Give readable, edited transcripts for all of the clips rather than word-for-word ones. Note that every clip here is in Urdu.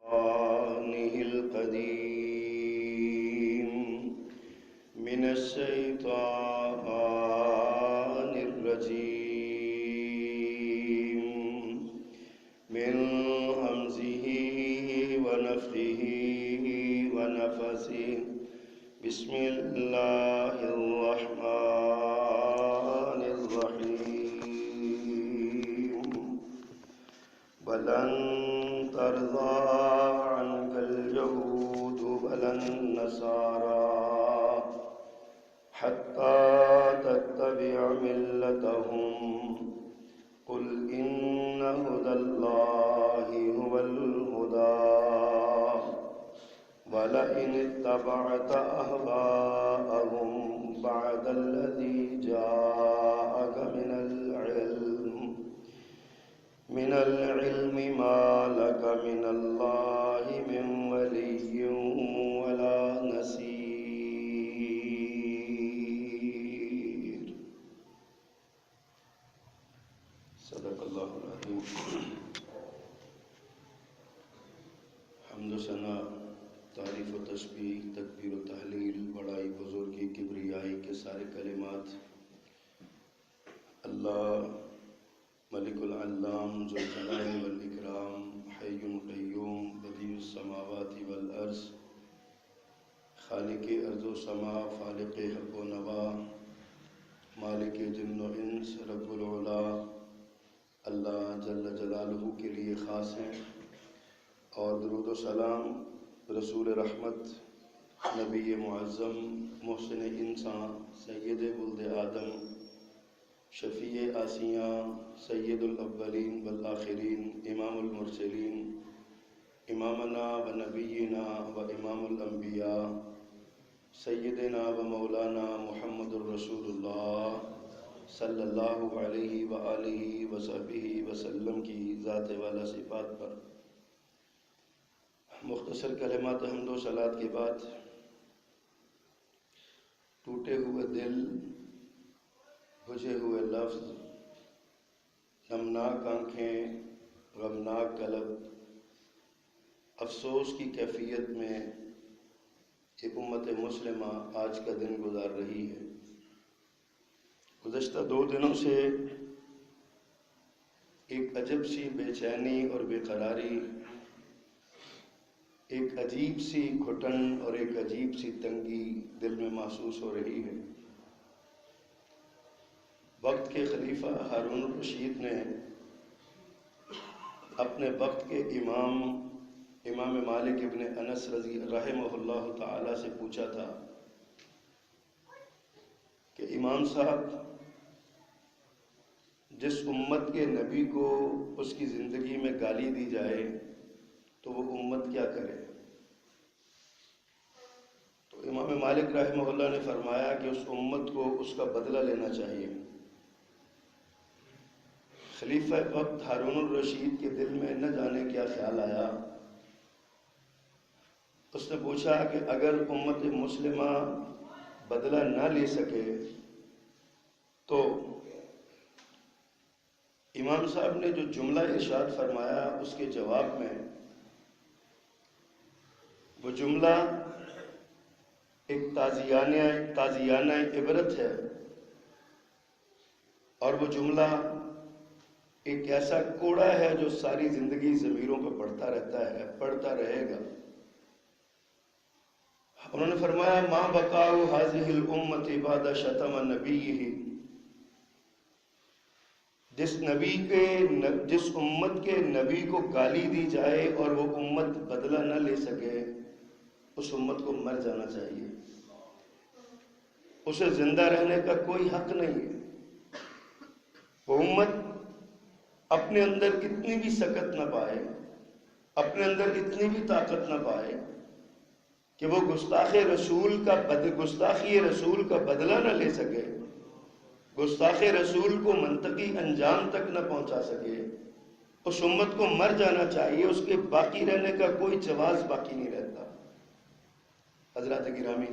سلطانه القديم من الشيطان الرجيم من همزه ونفخه ونفثه بسم الله الرحمن الرحيم ولن ترضى عنك اليهود ولا النصارى حتى تتبع ملتهم قل إن هدى الله هو الهدى ولئن اتبعت أهواءهم بعد الذي جاءك من العلم ما لك من الله من ولي ولا نصير صدق اللہ العظیم. حمد و ثنا، تعریف و تسبیح، تکبیر و تحلیل، بڑائی، بزرگی، کبریائی کے سارے کلمات اللہ ملک العلام ذو الجلال والاکرام، حی قیوم، بدیع السماوات والارض، خالق ارض و سما، فالق حق و نوا، مالک جن و انس، رب العلا اللہ جل جلالہ کے لیے خاص ہیں. اور درود و سلام رسول رحمت، نبی معظم، محسن انسان، سید ولد آدم، شفیع آسیاں، سید الاولین والآخرین، امام المرسلین، امامنا و نبینا و امام الانبیاء، سیدنا و مولانا محمد الرسول اللہ صلی اللہ علیہ وآلہ وصحبہ وسلم کی ذات والا صفات پر مختصر کلمات حمد و صلات کے بعد ٹوٹے ہوئے دل، بجھے ہوئے لفظ، نمناک آنکھیں، غمناک قلب، افسوس کی کیفیت میں ایک امت مسلمہ آج کا دن گزار رہی ہے. گزشتہ 2 دنوں سے ایک عجب سی بے چینی اور بے قراری، ایک عجیب سی گھٹن اور ایک عجیب سی تنگی دل میں محسوس ہو رہی ہے. وقت کے خلیفہ ہارون الرشید نے اپنے وقت کے امام مالک ابن انس رضی رحمہ اللہ تعالی سے پوچھا تھا کہ امام صاحب، جس امت کے نبی کو اس کی زندگی میں گالی دی جائے تو وہ امت کیا کرے؟ تو امام مالک رحمہ اللہ نے فرمایا کہ اس امت کو اس کا بدلہ لینا چاہیے. خلیفہ وقت ہارون الرشید کے دل میں نہ جانے کیا خیال آیا. اس نے پوچھا کہ اگر امت مسلمہ بدلہ نہ لے سکے تو امام صاحب نے جو جملہ ارشاد فرمایا اس کے جواب میں، وہ جملہ ایک تازیانہ عبرت ہے، اور وہ جملہ ایک ایسا کوڑا ہے جو ساری زندگی ضمیروں پہ پڑتا رہتا ہے، پڑتا رہے گا. انہوں نے فرمایا ما بقاء هذه الامت بعد شتم نبیہ، جس امت کے نبی کو گالی دی جائے اور وہ امت بدلہ نہ لے سکے، اس امت کو مر جانا چاہیے. اسے زندہ رہنے کا کوئی حق نہیں ہے. وہ امت اپنے اندر اتنی بھی سکت نہ پائے، اپنے اندر اتنی بھی طاقت نہ پائے کہ وہ گستاخی رسول کا بدلہ نہ لے سکے، گستاخ رسول کو منطقی انجام تک نہ پہنچا سکے. اس امت کو مر جانا چاہیے، اس کے باقی رہنے کا کوئی جواز باقی نہیں رہتا. حضرات گرامی،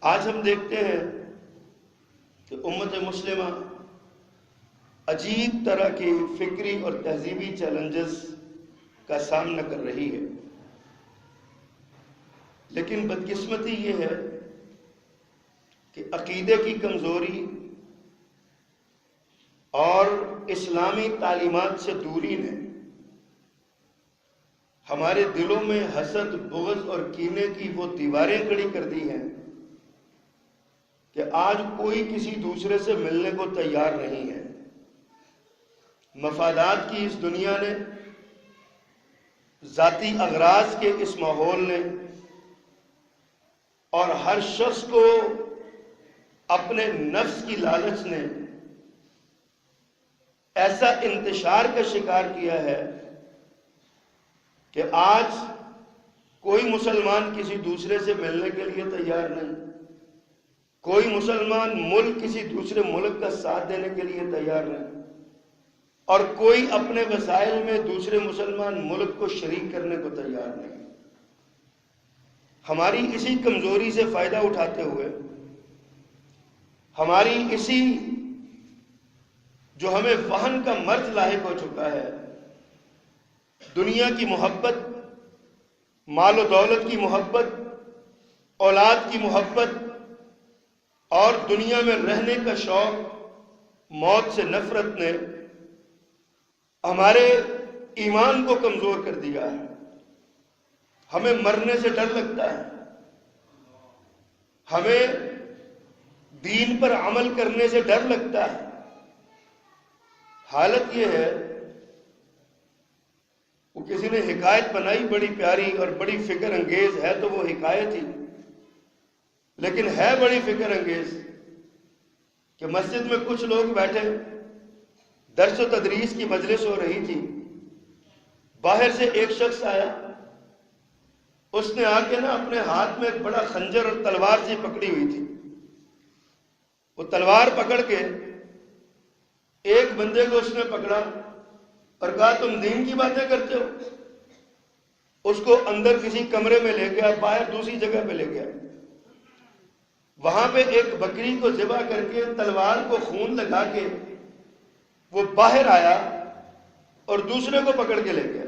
آج ہم دیکھتے ہیں کہ امت مسلمہ عجیب طرح کے فکری اور تہذیبی چیلنجز کا سامنا کر رہی ہے۔ لیکن بدقسمتی یہ ہے کہ عقیدے کی کمزوری اور اسلامی تعلیمات سے دوری نے ہمارے دلوں میں حسد، بغض اور کینے کی وہ دیواریں کھڑی کر دی ہیں کہ آج کوئی کسی دوسرے سے ملنے کو تیار نہیں ہے۔ مفادات کی اس دنیا نے، ذاتی اغراض کے اس ماحول نے، اور ہر شخص کو اپنے نفس کی لالچ نے ایسا انتشار کا شکار کیا ہے کہ آج کوئی مسلمان کسی دوسرے سے ملنے کے لیے تیار نہیں، کوئی مسلمان ملک کسی دوسرے ملک کا ساتھ دینے کے لیے تیار نہیں، اور کوئی اپنے وسائل میں دوسرے مسلمان ملک کو شریک کرنے کو تیار نہیں۔ ہماری اسی کمزوری سے فائدہ اٹھاتے ہوئے، ہماری اسی جو ہمیں وہن کا مرض لاحق ہو چکا ہے، دنیا کی محبت، مال و دولت کی محبت، اولاد کی محبت اور دنیا میں رہنے کا شوق، موت سے نفرت نے ہمارے ایمان کو کمزور کر دیا ہے۔ ہمیں مرنے سے ڈر لگتا ہے، ہمیں دین پر عمل کرنے سے ڈر لگتا ہے۔ حالت یہ ہے، وہ کسی نے حکایت بنائی بڑی پیاری اور بڑی فکر انگیز ہے، تو وہ حکایت ہی لیکن ہے بڑی فکر انگیز، کہ مسجد میں کچھ لوگ بیٹھے، درس و تدریس کی مجلس ہو رہی تھی، باہر سے ایک شخص آیا، اس نے آ کے اپنے ہاتھ میں ایک بڑا خنجر اور تلوار سی پکڑی ہوئی تھی۔ وہ تلوار پکڑ کے ایک بندے کو اس نے پکڑا اور کہا تم دین کی باتیں کرتے ہو۔ اس کو اندر کسی کمرے میں لے گیا، باہر دوسری جگہ پہ لے گیا، وہاں پہ ایک بکری کو ذبح کر کے تلوار کو خون لگا کے وہ باہر آیا اور دوسرے کو پکڑ کے لے گیا،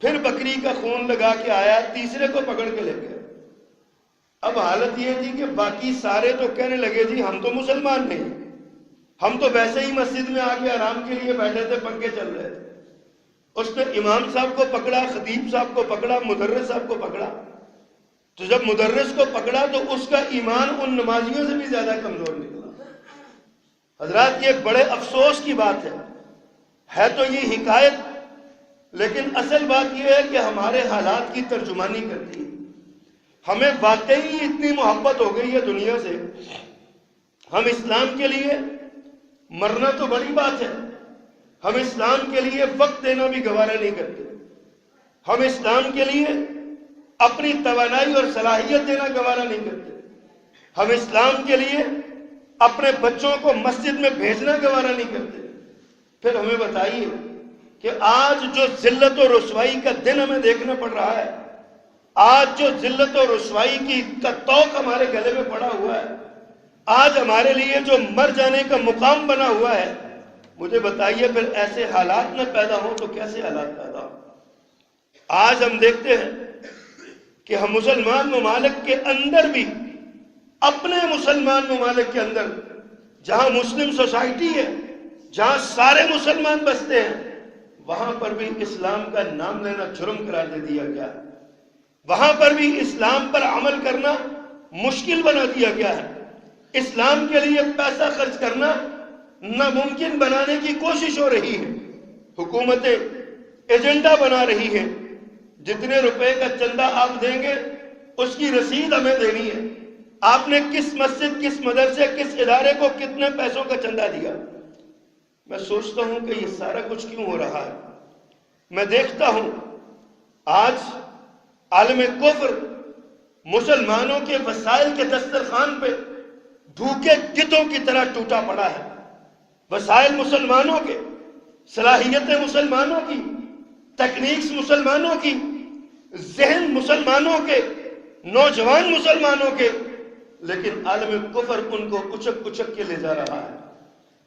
پھر بکری کا خون لگا کے آیا، تیسرے کو پکڑ کے لے گیا۔ اب حالت یہ تھی کہ باقی سارے تو کہنے لگے جی ہم تو مسلمان نہیں، ہم تو ویسے ہی مسجد میں آ کے آرام کے لیے بیٹھے تھے، پنکھے چل رہے تھے۔ اس نے امام صاحب کو پکڑا، خطیب صاحب کو پکڑا، مدرس صاحب کو پکڑا، تو جب مدرس کو پکڑا تو اس کا ایمان ان نمازیوں سے بھی زیادہ کمزور نکلا۔ حضرات یہ بڑے افسوس کی بات ہے تو یہ حکایت، لیکن اصل بات یہ ہے کہ ہمارے حالات کی ترجمانی کرتی ہے۔ ہمیں واقعی اتنی محبت ہو گئی ہے دنیا سے، ہم اسلام کے لیے مرنا تو بڑی بات ہے، ہم اسلام کے لیے وقت دینا بھی گوارا نہیں کرتے، ہم اسلام کے لیے اپنی توانائی اور صلاحیت دینا گوارا نہیں کرتے، ہم اسلام کے لیے اپنے بچوں کو مسجد میں بھیجنا گوارا نہیں کرتے۔ پھر ہمیں بتائیے کہ آج جو ذلت و رسوائی کا دن ہمیں دیکھنا پڑ رہا ہے، آج جو ذلت و رسوائی کا توق ہمارے گلے میں پڑا ہوا ہے، آج ہمارے لیے جو مر جانے کا مقام بنا ہوا ہے، مجھے بتائیے پھر ایسے حالات نہ پیدا ہوں تو کیسے حالات پیدا ہوں؟ آج ہم دیکھتے ہیں کہ ہم مسلمان ممالک کے اندر بھی، اپنے مسلمان ممالک کے اندر جہاں مسلم سوسائٹی ہے، جہاں سارے مسلمان بستے ہیں، وہاں پر بھی اسلام کا نام لینا جرم قرار دے دیا گیا ہے، وہاں پر بھی اسلام پر عمل کرنا مشکل بنا دیا گیا ہے، اسلام کے لیے پیسہ خرچ کرنا ناممکن بنانے کی کوشش ہو رہی ہے۔ حکومتیں ایجنڈا بنا رہی ہیں، جتنے روپے کا چندہ آپ دیں گے اس کی رسید ہمیں دینی ہے، آپ نے کس مسجد، کس مدرسے، کس ادارے کو کتنے پیسوں کا چندہ دیا۔ میں سوچتا ہوں کہ یہ سارا کچھ کیوں ہو رہا ہے۔ میں دیکھتا ہوں آج عالم کفر مسلمانوں کے وسائل کے دسترخوان پہ بھوکے گدھوں کی طرح ٹوٹا پڑا ہے۔ وسائل مسلمانوں کے، صلاحیتیں مسلمانوں کی، ٹیکنیکس مسلمانوں کی، ذہن مسلمانوں کے، نوجوان مسلمانوں کے، لیکن عالم کفر ان کو اچک اچک کے لے جا رہا ہے۔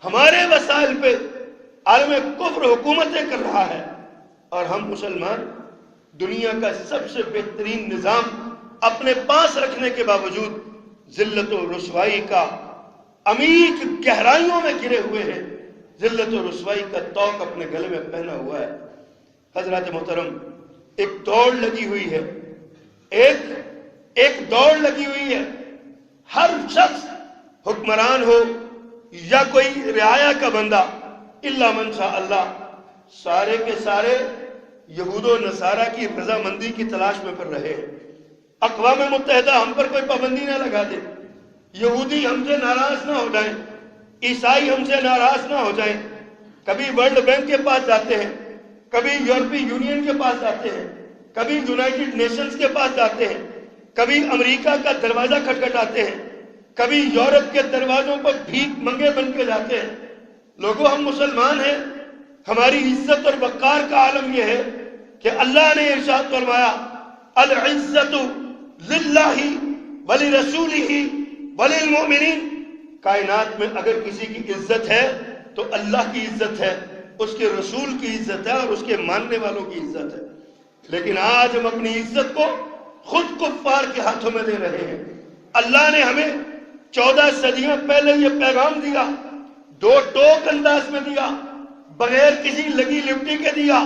ہمارے وسائل پہ عالم کفر حکومتیں کر رہا ہے، اور ہم مسلمان دنیا کا سب سے بہترین نظام اپنے پاس رکھنے کے باوجود ذلت و رسوائی کا عمیق گہرائیوں میں گرے ہوئے ہیں، ذلت و رسوائی کا طوق اپنے گلے میں پہنا ہوا ہے۔ حضرات محترم، ایک دوڑ لگی ہوئی ہے، ایک دوڑ لگی ہوئی ہے۔ ہر شخص حکمران ہو یا کوئی رعایا کا بندہ، الا من شاء اللہ، سارے کے سارے یہود و نصارہ کی رضامندی کی تلاش میں پھر رہے ہیں۔ اقوام متحدہ ہم پر کوئی پابندی نہ لگا دے، یہودی ہم سے ناراض نہ ہو جائیں، عیسائی ہم سے ناراض نہ ہو جائیں۔ کبھی ورلڈ بینک کے پاس جاتے ہیں، کبھی یورپی یونین کے پاس جاتے ہیں، کبھی یونائٹڈ نیشنز کے پاس جاتے ہیں، کبھی امریکہ کا دروازہ کھٹکھٹاتے ہیں، کبھی یورپ کے دروازوں پر بھیک منگے بن کے جاتے ہیں۔ لوگوں، ہم مسلمان ہیں، ہماری عزت اور وقار کا عالم یہ ہے کہ اللہ نے ارشاد فرمایا، العزت للہ ولرسولہ وللمؤمنین۔ کائنات میں اگر کسی کی عزت ہے تو اللہ کی عزت ہے، اس کے رسول کی عزت ہے اور اس کے ماننے والوں کی عزت ہے۔ لیکن آج ہم اپنی عزت کو خود کفار کے ہاتھوں میں دے رہے ہیں۔ اللہ نے ہمیں 14 صدیاں پہلے یہ پیغام دیا، دو ٹوک انداز میں دیا، بغیر کسی لگی لپٹی کے دیا،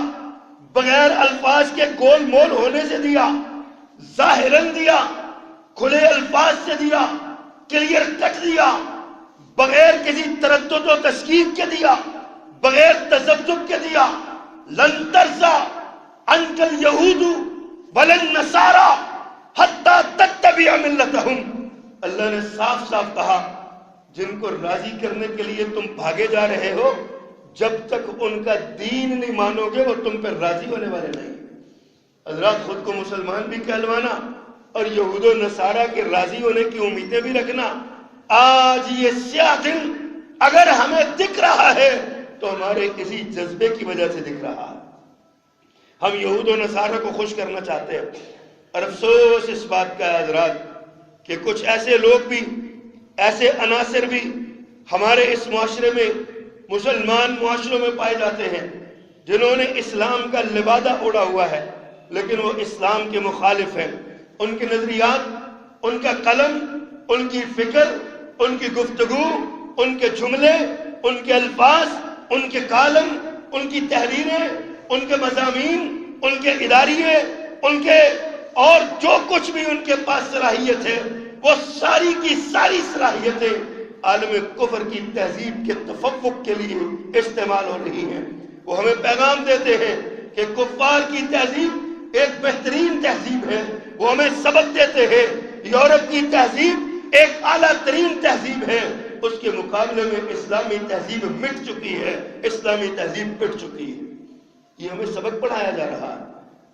بغیر الفاظ کے گول مول ہونے سے دیا، ظاہراً دیا، کھلے الفاظ سے دیا، کلیئر کٹ دیا، بغیر کسی تردد و تشکیک کے دیا، بغیر تذبذب کے دیا۔ لن ترضى عنك اليهود ولا النصارى حتى تتبع ملتهم۔ اللہ نے صاف صاف کہا، جن کو راضی کرنے کے لیے تم بھاگے جا رہے ہو، جب تک ان کا دین نہیں مانو گے وہ تم پر راضی ہونے والے نہیں۔ حضرات، خود کو مسلمان بھی کہلوانا اور یہود و نصارہ کے راضی ہونے کی امیدیں بھی رکھنا، آج یہ سیاہ دن اگر ہمیں دکھ رہا ہے تو ہمارے کسی جذبے کی وجہ سے دکھ رہا ہے۔ ہم یہود و نصارہ کو خوش کرنا چاہتے ہیں، اور افسوس اس بات کا ہے حضرات کہ کچھ ایسے لوگ بھی، ایسے عناصر بھی ہمارے اس معاشرے میں، مسلمان معاشروں میں پائے جاتے ہیں، جنہوں نے اسلام کا لبادہ اوڑھا ہوا ہے لیکن وہ اسلام کے مخالف ہیں۔ ان کے نظریات، ان کا قلم، ان کی فکر، ان کی گفتگو، ان کے جملے، ان کے الفاظ، ان کے کالم، ان کی تحریریں، ان کے مضامین، ان کے اداریے، ان کے اور جو کچھ بھی ان کے پاس صلاحیت ہے، وہ ساری کی ساری صلاحیتیں عالم کفر کی تہذیب کے تفوق کے لیے استعمال ہو رہی ہیں۔ وہ ہمیں پیغام دیتے ہیں کہ کفار کی تہذیب ایک بہترین تہذیب ہے۔ وہ ہمیں سبق دیتے ہیں یورپ کی تہذیب ایک اعلیٰ ترین تہذیب ہے، اس کے مقابلے میں اسلامی تہذیب مٹ چکی ہے، اسلامی تہذیب پٹ چکی ہے۔ یہ ہمیں سبق پڑھایا جا رہا ہے،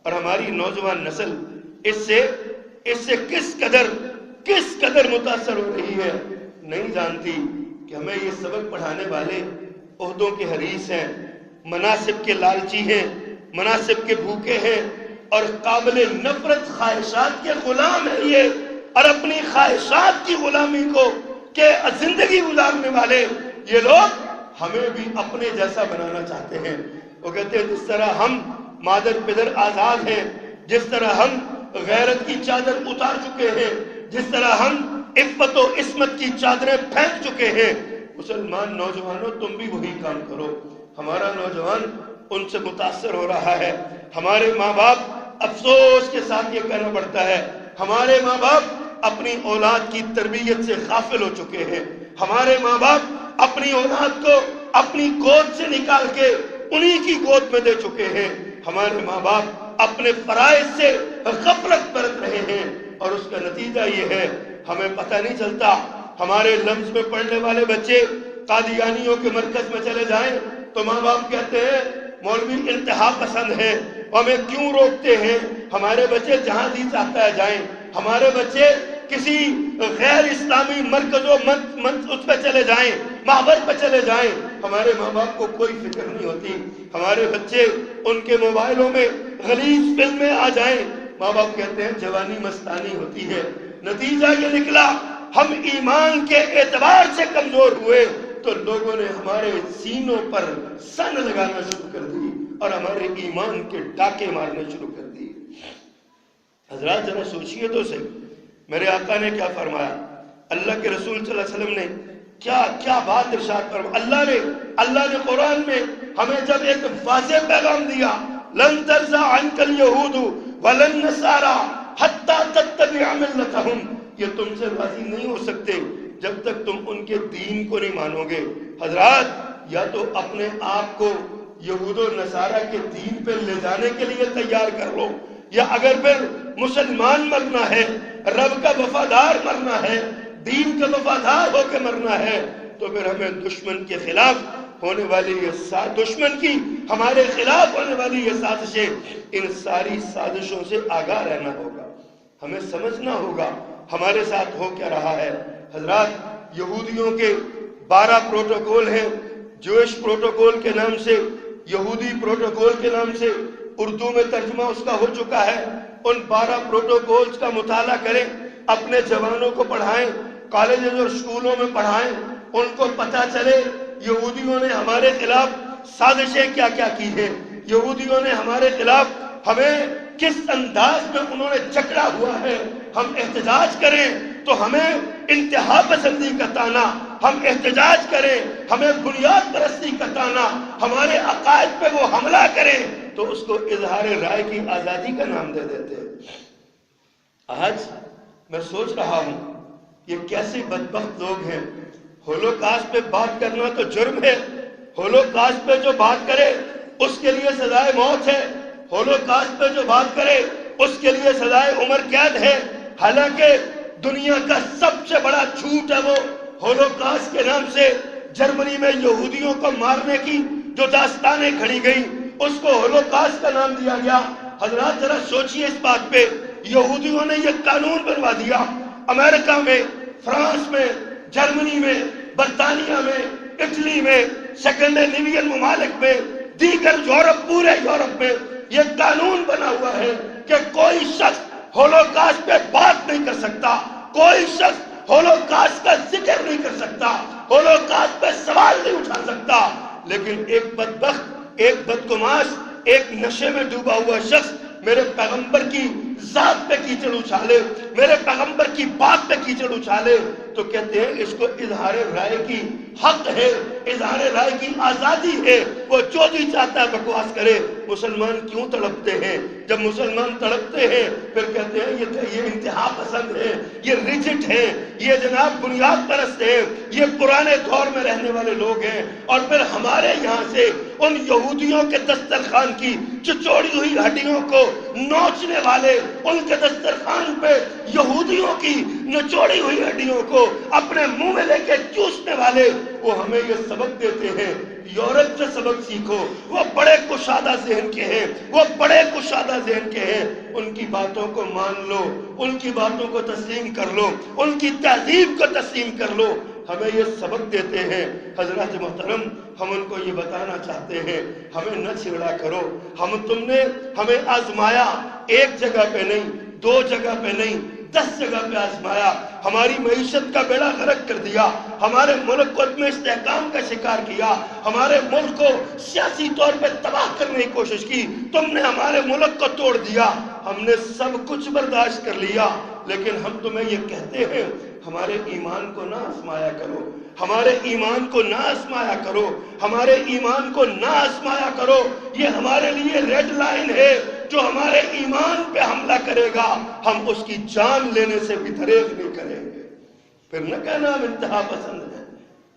اور ہماری نوجوان نسل اس سے کس قدر متاثر ہو رہی ہے، نہیں جانتی کہ ہمیں یہ سبق پڑھانے والے عہدوں کے حریص ہیں، مناصب کے لالچی ہیں، مناصب کے بھوکے ہیں، اور قابل نفرت خواہشات کے غلام ہیں یہ، اور اپنی خواہشات کی غلامی کو کہ زندگی گزارنے والے یہ لوگ ہمیں بھی اپنے جیسا بنانا چاہتے ہیں۔ وہ کہتے ہیں جس طرح ہم مادر پدر آزاد ہیں، جس طرح ہم غیرت کی چادر اتار چکے ہیں، جس طرح ہم عفت و عصمت کی چادریں پھینک چکے ہیں، مسلمان نوجوانوں تم بھی وہی کام کرو۔ ہمارا نوجوان ان سے متاثر ہو رہا ہے۔ ہمارے ماں باپ، افسوس کے ساتھ یہ کہنا پڑتا ہے، ہمارے ماں باپ اپنی اولاد کی تربیت سے غافل ہو چکے ہیں۔ ہمارے ماں باپ اپنی اولاد کو اپنی گود سے نکال کے انہی کی گود میں دے چکے ہیں۔ ہمارے ماں باپ اپنے فرائض سے غفلت برت رہے ہیں، اور اس کا نتیجہ یہ ہے ہمیں پتہ نہیں چلتا۔ ہمارے لمس میں پڑھنے والے بچے قادیانیوں کے مرکز میں چلے جائیں تو ماں باپ کہتے ہیں مولوی انتہا پسند ہے، ہمیں کیوں روکتے ہیں؟ ہمارے بچے جہاں جی چاہتا ہے جائیں، ہمارے بچے کسی غیر اسلامی مرکز و اس پہ چلے جائیں، محور پہ چلے جائیں، ہمارے ماں باپ کو کوئی فکر نہیں ہوتی۔ ہمارے بچے ان کے موبائلوں میں غلیظ فلمیں آ جائیں، ماں باپ کہتے ہیں جوانی مستانی ہوتی ہے۔ نتیجہ یہ نکلا ہم ایمان کے اعتبار سے کمزور ہوئے، تو لوگوں نے ہمارے سینوں پر سن لگانا شروع کر دی اور ہمارے ایمان کے ڈاکے مارنے شروع کر دی۔ حضرات ذرا سوچئے تو صحیح، میرے آقا نے کیا فرمایا، اللہ کے رسول صلی اللہ علیہ وسلم نے کیا بات ارشاد فرمائی۔ اللہ نے قرآن میں ہمیں جب ایک واضح پیغام دیا، لن ترضى عنك اليهود ولا النصارى حتى تتبع ملتهم، یہ تم سے راضی نہیں ہو سکتے جب تک تم ان کے دین کو نہیں مانو گے۔ حضرات یا تو اپنے آپ کو یہود و نصارہ کے دین پہ لے جانے کے لیے تیار کر لو، یا اگر پھر مسلمان مرنا ہے، رب کا وفادار مرنا ہے، دین کا وفادار ہو کے مرنا ہے، تو پھر ہمیں دشمن کے خلاف ہونے والی یہ دشمن کی ہمارے خلاف ہونے والی یہ سازشیں، ان ساری سازشوں سے آگاہ رہنا ہوگا، ہمیں سمجھنا ہوگا ہمارے ساتھ ہو کیا رہا ہے۔ حضرات یہودیوں کے 12 پروٹوکول ہیں، جوش پروٹوکول کے نام سے، یہودی پروٹوکول کے نام سے، اردو میں ترجمہ اس کا ہو چکا ہے۔ ان 12 پروٹوکولز کا مطالعہ کریں، اپنے جوانوں کو پڑھائیں، کالجز اور اسکولوں میں پڑھائیں، ان کو پتہ چلے یہودیوں نے ہمارے خلاف سازشیں کیا کیا کی ہیں، یہودیوں نے ہمارے خلاف ہمیں کس انداز میں انہوں نے جکڑا ہوا ہے۔ ہم احتجاج کریں تو ہمیں انتہا پسندی کا تانا، ہم احتجاج کریں ہمیں بنیاد پرستی کا تانا، ہمارے عقائد پہ وہ حملہ کریں تو اس کو اظہار رائے کی آزادی کا نام دے دیتے ہیں۔ آج میں سوچ رہا ہوں یہ کیسے بدبخت لوگ ہیں، ہولوکاسٹ پہ بات کرنا تو جرم ہے، ہولوکاسٹ پہ جو بات کرے اس کے لیے سزائے موت ہے، ہولوکاسٹ پہ جو بات کرے اس کے لیے سزائے عمر قید ہے۔ حالانکہ دنیا کا سب سے بڑا جھوٹ ہے وہ ہولوکاسٹ کے نام سے جرمنی میں یہودیوں کو مارنے کی جو داستانیں کھڑی گئی اس کو ہولوکاسٹ کا نام دیا گیا۔ حضرات ذرا سوچئے اس بات پہ، یہودیوں نے یہ قانون بنوا دیا، امریکہ میں، فرانس میں، جرمنی میں، برطانیہ میں، اٹلی میں، سیکنڈینیوین ممالک میں، دیگر یورپ، پورے یورپ میں یہ قانون بنا ہوا ہے کہ کوئی شخص ہولوکاسٹ پہ بات نہیں کر سکتا، کوئی شخص ہولوکاسٹ کا ذکر نہیں کر سکتا، ہولوکاسٹ پہ سوال نہیں اٹھا سکتا۔ لیکن ایک بدبخت، ایک بدگماش، ایک نشے میں ڈوبا ہوا شخص میرے پیغمبر کی ذات پہ کیچڑ اچھالے، میرے پیغمبر کی بات پہ کیچڑ اچھالے تو کہتے ہیں اس کو اظہار رائے کی حق ہے، اظہار رائے کی آزادی ہے، وہ جو جی چاہتا ہے بکواس کرے۔ مسلمان کیوں تڑپتے ہیں؟ جب مسلمان تڑپتے ہیں پھر کہتے ہیں یہ انتہا پسند ہے، یہ ریجٹ ہے، یہ جناب بنیاد پرست ہے، یہ پرانے دور میں رہنے والے لوگ ہیں، اور پھر ہمارے یہاں سے ان یہودیوں کے دسترخوان کی چچوڑی ہوئی ہڈیوں کو نوچنے والے، ان کے دسترخوان پہ یہودیوں کی نچوڑی ہوئی ہڈیوں کو اپنے منہ میں لے کے چوسنے والے، وہ ہمیں یہ سبق دیتے ہیں یورپ سے سبق سیکھو، وہ بڑے کشادہ ذہن کے ہیں، وہ بڑے کشادہ ذہن کے ہیں، ان کی باتوں کو مان لو، ان کی باتوں کو تسلیم کر لو، ان کی تہذیب کو تسلیم کر لو، ہمیں یہ سبق دیتے ہیں۔ حضرات محترم ہم ان کو یہ بتانا چاہتے ہیں ہمیں نہ چھیڑا کرو، تم نے ہمیں آزمایا، ایک جگہ پہ نہیں، 2 جگہ پہ نہیں، 10 جگہ پہ آزمایا، ہماری معیشت کا بیڑا غرق کر دیا، ہمارے ملک کو عدم استحکام کا شکار کیا، ہمارے ملک کو سیاسی طور پہ تباہ کرنے کی کوشش کی، تم نے ہمارے ملک کو توڑ دیا، ہم نے سب کچھ برداشت کر لیا، لیکن ہم تمہیں یہ کہتے ہیں ہمارے ایمان کو نہ آزمایا کرو، ہمارے ایمان کو نہ آزمایا کرو، ہمارے ایمان کو نہ آزمایا کرو، یہ ہمارے لیے ریڈ لائن ہے، جو ہمارے ایمان پہ حملہ کرے گا ہم اس کی جان لینے سے بھی دریغ نہیں کریں گے۔ پھر نہ کہنا ہم انتہا پسند ہیں،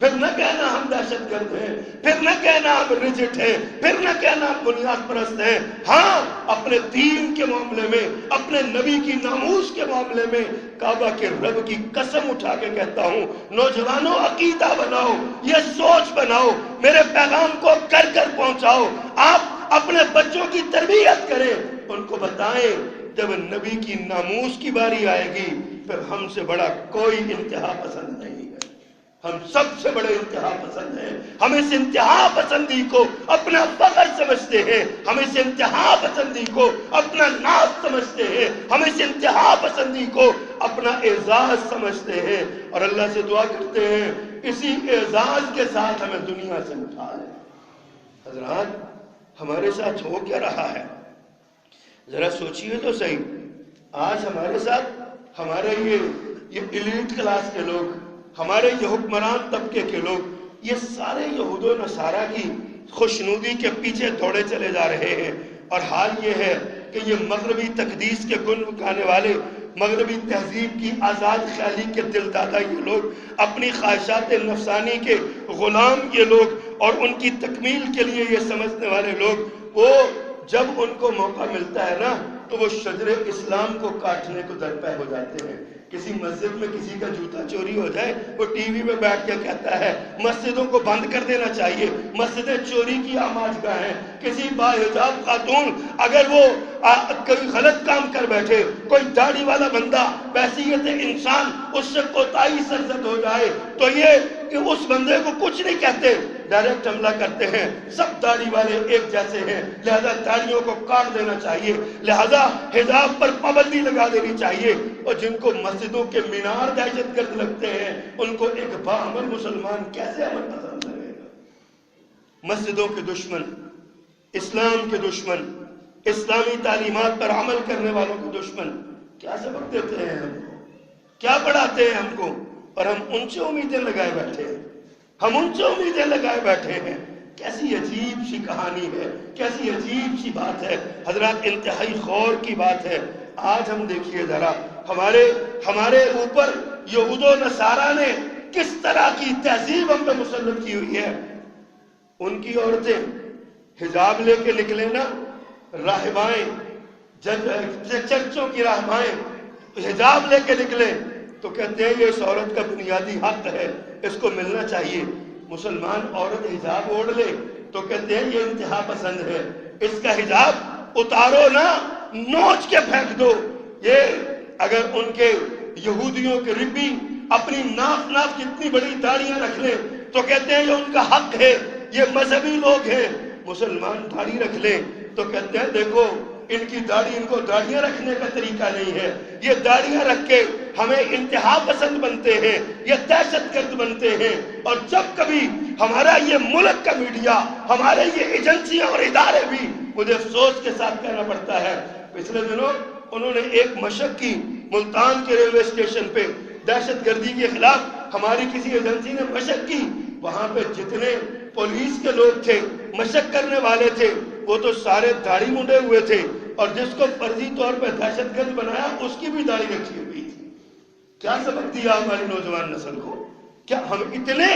پھر نہ کہنا ہم دہشت گرد ہیں، پھر نہ کہنا ہم ریجٹ ہیں، پھر نہ کہنا ہم بنیاد پرست ہیں۔ ہاں اپنے دین کے معاملے میں، اپنے نبی کی ناموس کے معاملے میں کعبہ کے رب کی قسم اٹھا کے کہتا ہوں نوجوانوں عقیدہ بناؤ، یہ سوچ بناؤ، میرے پیغام کو کر پہنچاؤ، آپ اپنے بچوں کی تربیت کریں، ان کو بتائیں جب نبی کی ناموس کی باری آئے گی پھر ہم سے بڑا کوئی انتہا پسند نہیں ہے، ہم سب سے بڑے انتہا پسند ہیں، ہم اس انتہا پسندی کو اپنا فخر سمجھتے ہیں، ہم اس انتہا پسندی کو اپنا ناز سمجھتے ہیں، ہم اس انتہا پسندی کو اپنا اعزاز سمجھتے ہیں، اور اللہ سے دعا کرتے ہیں اسی اعزاز کے ساتھ ہمیں دنیا سے اٹھا لے۔ حضرات ہمارے ساتھ ہو کیا رہا ہے؟ ذرا سوچئے تو صحیح۔ آج ہمارے ساتھ ہمارے یہ ایلیٹ کلاس کے لوگ، ہمارے یہ حکمران طبقے کے لوگ، یہ سارے یہود و نصارہ کی خوشنودی کے پیچھے دوڑے چلے جا رہے ہیں، اور حال یہ ہے کہ یہ مغربی تقدیس کے گن گانے والے، مغربی تہذیب کی آزاد خیالی کے دل دادا یہ لوگ، اپنی خواہشات نفسانی کے غلام یہ لوگ، اور ان کی تکمیل کے لیے یہ سمجھنے والے لوگ، وہ جب ان کو موقع ملتا ہے نا تو وہ شجر اسلام کو کاٹنے کو درپے ہو جاتے ہیں۔ کسی مسجد میں کسی کا جوتا چوری ہو جائے، وہ ٹی وی میں بیٹھ کے کہتا ہے مسجدوں کو بند کر دینا چاہیے، مسجدیں چوری کی آماجگاہ ہیں۔ کسی باحجاب خاتون اگر وہ کوئی غلط کام کر بیٹھے، کوئی داڑھی والا بندہ بحیثیت انسان اس سے کوتاہی سرزد ہو جائے، تو یہ کہ اس بندے کو کچھ نہیں کہتے، ڈائریکٹ حملہ کرتے ہیں۔ سب داڑھی والے ایک جیسے ہیں، لہذا داڑھیوں کو کاٹ دینا چاہیے، لہذا حجاب پر پابندی لگا دینی چاہیے۔ اور جن کو مسجدوں کے مینار دہشت گرد لگتے ہیں، ان کو ایک باعمل مسلمان کیسے امن پسند لگے گا؟ مسجدوں کے دشمن، اسلام کے دشمن، اسلامی تعلیمات پر عمل کرنے والوں کے دشمن کیا سبق دیتے ہیں ہم کو، کیا پڑھاتے ہیں ہم کو، اور ہم ان سے امیدیں لگائے بیٹھے ہیں، ہم ان سے امیدیں لگائے بیٹھے ہیں۔ کیسی عجیب سی کہانی ہے، کیسی عجیب سی بات ہے حضرات، انتہائی غور کی بات ہے۔ آج ہم دیکھیے ذرا ہمارے اوپر یہود و نصارہ نے کس طرح کی تہذیب ہم پہ مسلط کی ہوئی ہے۔ ان کی عورتیں حجاب لے کے نکلے نا، راہبائیں، چرچوں کی راہبائیں حجاب لے کے نکلے تو کہتے ہیں یہ اس عورت کا بنیادی حق ہے، اس کو ملنا چاہیے۔ مسلمان عورت حجاب اوڑھ لے تو کہتے ہیں یہ انتہا پسند ہے، اس کا حجاب اتارو نا، نوچ کے پھینک دو۔ یہ اگر ان کے یہودیوں کے ربی اپنی ناف جتنی بڑی داڑیاں رکھ لیں تو کہتے ہیں یہ ان کا حق ہے، یہ مذہبی لوگ ہیں۔ مسلمان داڑھی رکھ لیں تو کہتے ہیں دیکھو ان کی داڑھی، ان کو داڑیاں رکھنے کا طریقہ نہیں ہے، یہ داڑیاں رکھ کے ہمیں انتہا پسند بنتے ہیں، یہ دہشت گرد بنتے ہیں۔ اور جب کبھی ہمارا یہ ملک کا میڈیا، ہمارے یہ ایجنسیاں اور ادارے بھی، مجھے افسوس کے ساتھ کہنا پڑتا ہے، پچھلے دنوں انہوں نے ایک مشق کی ملتان کے ریلوے اسٹیشن پہ، دہشت گردی کے خلاف ہماری کسی ایجنسی نے مشق کی۔ وہاں پہ جتنے پولیس کے لوگ تھے، مشق کرنے والے تھے، وہ تو سارے داڑھی منڈے ہوئے تھے، اور جس کو فرضی طور پہ دہشت گرد بنایا اس کی بھی داڑھی رکھی ہوئی تھی۔ کیا سبق دیا ہماری نوجوان نسل کو؟ کیا ہم اتنے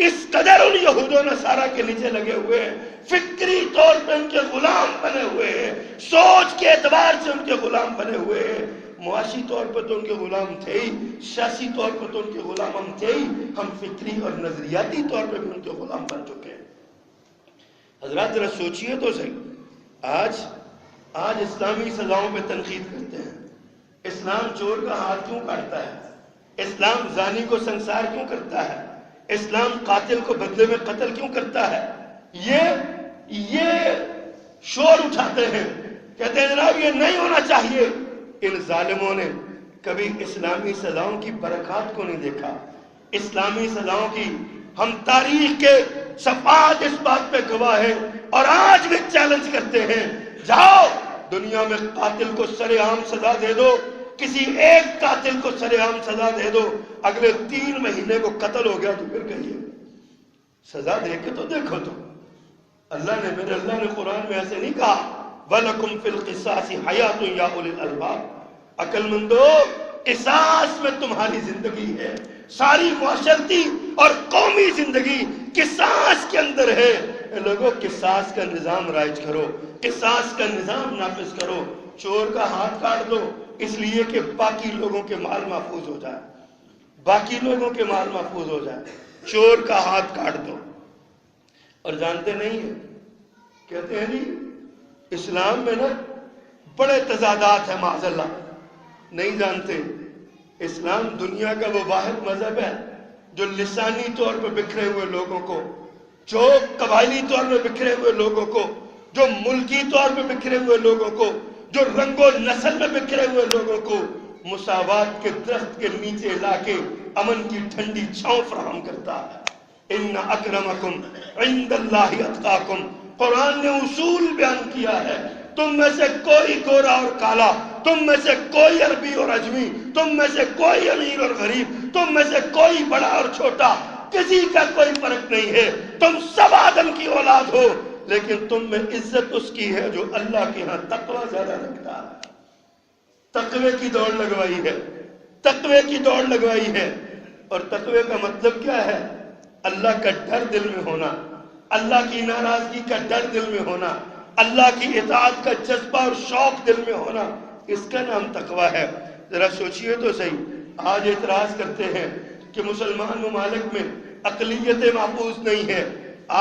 اس قدر ان یہود و نصارہ کے نیچے لگے ہوئے ہیں، فکری طور پہ ان کے غلام بنے ہوئے ہیں، سوچ کے اعتبار سے ان کے غلام بنے ہوئے ہیں۔ معاشی طور پر تو ان کے غلام تھے ہی، سیاسی طور پر تو ان کے غلام ہم تھے ہی، ہم فکری اور نظریاتی طور پہ بھی ان کے غلام بن چکے ہیں۔ حضرات ذرا سوچئے تو صحیح، آج اسلامی سزاؤں پہ تنقید کرتے ہیں، اسلام چور کا ہاتھ کیوں کاٹتا ہے، اسلام زانی کو سنسار کیوں کرتا ہے، اسلام قاتل کو بدلے میں قتل کیوں کرتا ہے، یہ شور اٹھاتے ہیں، کہتے ہیں جناب یہ نہیں ہونا چاہیے۔ ان ظالموں نے کبھی اسلامی سزاؤں کی برکات کو نہیں دیکھا۔ اسلامی سزاؤں کی ہم تاریخ کے صفحات اس بات پہ گواہ ہیں، اور آج بھی چیلنج کرتے ہیں، جاؤ دنیا میں قاتل کو سر عام سزا دے دو، کسی ایک قاتل کو سر عام سزا دے دو، اگلے 3 مہینے کو قتل ہو گیا تو پھر کہیے سزا دے کے تو دیکھو۔ تو میرے اللہ نے قرآن میں ایسے نہیں کہا وَلَكُمْ فِي الْقِصَاصِ حَيَاتٌ يَا أُولِي الْأَلْبَابِ، عقل مندو قصاص میں تمہاری زندگی ہے، ساری معاشرتی اور قومی زندگی قصاص کے اندر ہے۔ لوگوں قصاص کا نظام رائج کرو، قصاص کا نظام نافذ کرو۔ چور کا ہاتھ کاٹ دو اس لیے کہ باقی لوگوں کے مال محفوظ ہو جائے، باقی لوگوں کے مال محفوظ ہو جائے، چور کا ہاتھ کاٹ دو۔ اور جانتے نہیں ہیں، کہتے ہیں جی اسلام میں نا بڑے تضادات ہیں، معاذ اللہ، نہیں جانتے اسلام دنیا کا وہ واحد مذہب ہے جو لسانی طور پہ بکھرے ہوئے لوگوں کو، جو قبائلی طور پہ بکھرے ہوئے لوگوں کو، جو ملکی طور پہ بکھرے ہوئے لوگوں کو، جو رنگ و نسل میں بکھرے ہوئے لوگوں کو مساوات کے درخت کے نیچے لا کے امن کی ٹھنڈی چھاؤں فراہم کرتا ہے۔ ان اکرمکم عند اللہ اتقاکم، قرآن نے اصول بیان کیا ہے، تم میں سے کوئی گورا اور کالا، تم میں سے کوئی عربی اور عجمی، تم میں سے کوئی امیر اور غریب، تم میں سے کوئی بڑا اور چھوٹا، کسی کا کوئی فرق نہیں ہے، تم سب آدم کی اولاد ہو، لیکن تم میں عزت اس کی ہے جو اللہ کے ہاں تقوی زیادہ رکھتا ہے۔ تقوی کی دوڑ لگوائی ہے، تقوی کی دوڑ لگوائی ہے۔ اور تقوی کا مطلب کیا ہے؟ اللہ کا ڈر دل میں ہونا، اللہ کی ناراضگی کا ڈر دل میں ہونا، اللہ کی اطاعت کا جذبہ اور شوق دل میں ہونا، اس کا نام تقوی ہے۔ ذرا سوچئے تو صحیح، آج اعتراض کرتے ہیں کہ مسلمان ممالک میں اقلیت محفوظ نہیں ہے۔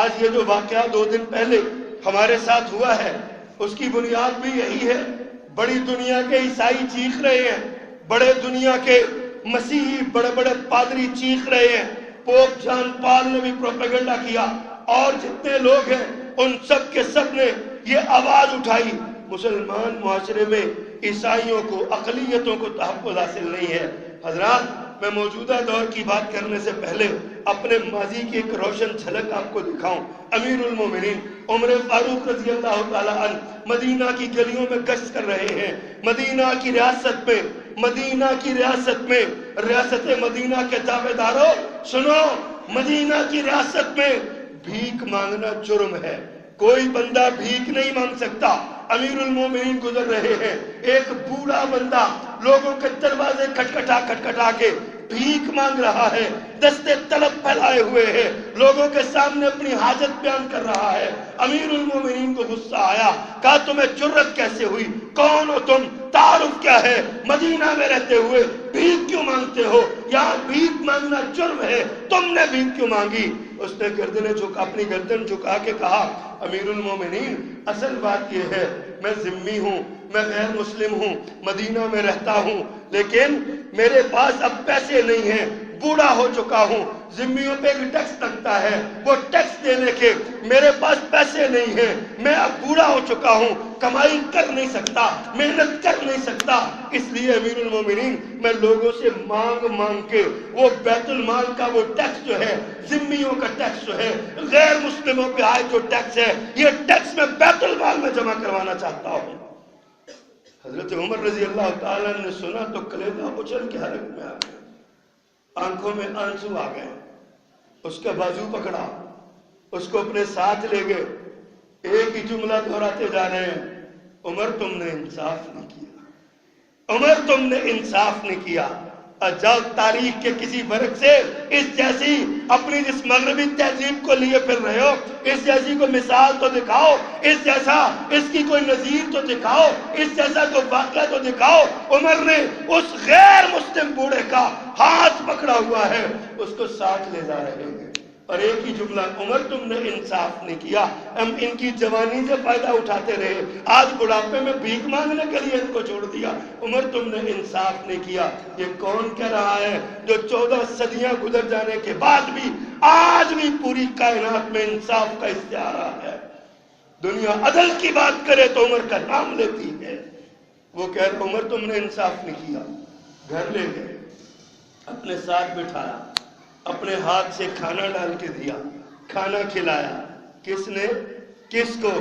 آج یہ جو واقعہ 2 دن پہلے ہمارے ساتھ ہوا ہے، اس کی بنیاد بھی یہی ہے۔ بڑی دنیا کے عیسائی چیخ رہے ہیں، بڑے دنیا کے مسیحی بڑے بڑے پادری چیخ رہے ہیں، پوپ جان پال نے بھی پروپیگنڈا کیا، اور جتنے لوگ ہیں ان سب کے سب نے یہ آواز اٹھائی، مسلمان معاشرے میں عیسائیوں کو، اقلیتوں کو تحفظ حاصل نہیں ہے۔ حضرات، میں موجودہ دور کی بات کرنے سے پہلے اپنے ماضی کی ایک روشن جھلک آپ کو دکھاؤں۔ امیر المومنین عمر فاروق رضی اللہ تعالیٰ عنہ مدینہ کی گلیوں میں گشت کر رہے ہیں۔ مدینہ کی ریاست میں ریاست مدینہ کے دعوے داروں سنو، مدینہ کی ریاست میں بھیک مانگنا جرم ہے، کوئی بندہ بھیک نہیں مانگ سکتا۔ امیر المومنین گزر رہے ہیں، ایک بوڑھا بندہ لوگوں کے دروازے کھٹکھٹا کے بھیک مانگ رہا ہے، دستے طلب پھیلائے ہوئے ہیں، لوگوں کے سامنے اپنی حاجت بیان کر رہا ہے۔ امیر المومنین کو غصہ آیا، کہا تمہیں جرت کیسے ہوئی؟ کون ہو تم؟ تعارف کیا ہے؟ مدینہ میں رہتے ہوئے بھیک کیوں مانگتے ہو؟ یہاں بھیک مانگنا جرم ہے، تم نے بھیک کیوں مانگی؟ اس نے اپنی گردن جھکا کے کہا، امیر المومنین اصل بات یہ ہے، میں ذمہ ہوں، میں غیر مسلم ہوں، مدینہ میں رہتا ہوں، لیکن میرے پاس اب پیسے نہیں ہیں، بوڑھا ہو چکا ہوں، ذمیوں پہ ایک ٹیکس لگتا ہے، وہ ٹیکس دینے کے میرے پاس پیسے نہیں ہیں، میں اب بوڑھا ہو چکا ہوں، کمائی کر نہیں سکتا، محنت کر نہیں سکتا، اس لیے امیر المومنین میں لوگوں سے مانگ کے وہ بیت المال کا وہ ٹیکس جو ہے، ذمیوں کا ٹیکس جو ہے، غیر مسلموں پہ آئے جو ٹیکس ہے، یہ ٹیکس میں بیت المال میں جمع کروانا چاہتا ہوں۔ حضرت عمر رضی اللہ تعالیٰ نے سنا تو کلیجہ اچھل کے حرکت میں آ گئے، آنکھوں میں آنسو آ گئے، اس کا بازو پکڑا، اس کو اپنے ساتھ لے گئے، ایک ہی جملہ دہراتے جا رہے ہیں، عمر تم نے انصاف نہیں کیا، عمر تم نے انصاف نہیں کیا۔ جب تاریخ کے کسی ورق سے اس جیسی اپنی جس مغربی تہذیب کو لیے پھر رہے ہو، اس جیسی کوئی مثال تو دکھاؤ، اس کی کوئی نظیر تو دکھاؤ، اس جیسا کوئی واقعہ تو دکھاؤ۔ عمر نے اس غیر مسلم بوڑھے کا ہاتھ پکڑا ہوا ہے، اس کو ساتھ لے جا رہے ہیں، اور ایک ہی جملہ، عمر تم نے انصاف نہیں کیا۔ ہم ان کی جوانی سے فائدہ اٹھاتے رہے، آج بڑھاپے میں بھیک مانگنے کے لیے ان کو چھوڑ دیا، عمر تم نے انصاف نہیں کیا۔ یہ کون کہہ رہا ہے جو 14 صدیاں گزر جانے کے بعد بھی آج بھی پوری کائنات میں انصاف کا استعارہ ہے؟ دنیا عدل کی بات کرے تو عمر کا نام لیتی ہے۔ وہ کہہ رہے عمر تم نے انصاف نہیں کیا۔ گھر لے گئے، اپنے ساتھ بٹھایا، اپنے ہاتھ سے کھانا ڈال کے دیا، کھانا کھلایا۔ کس نے؟ کس کو؟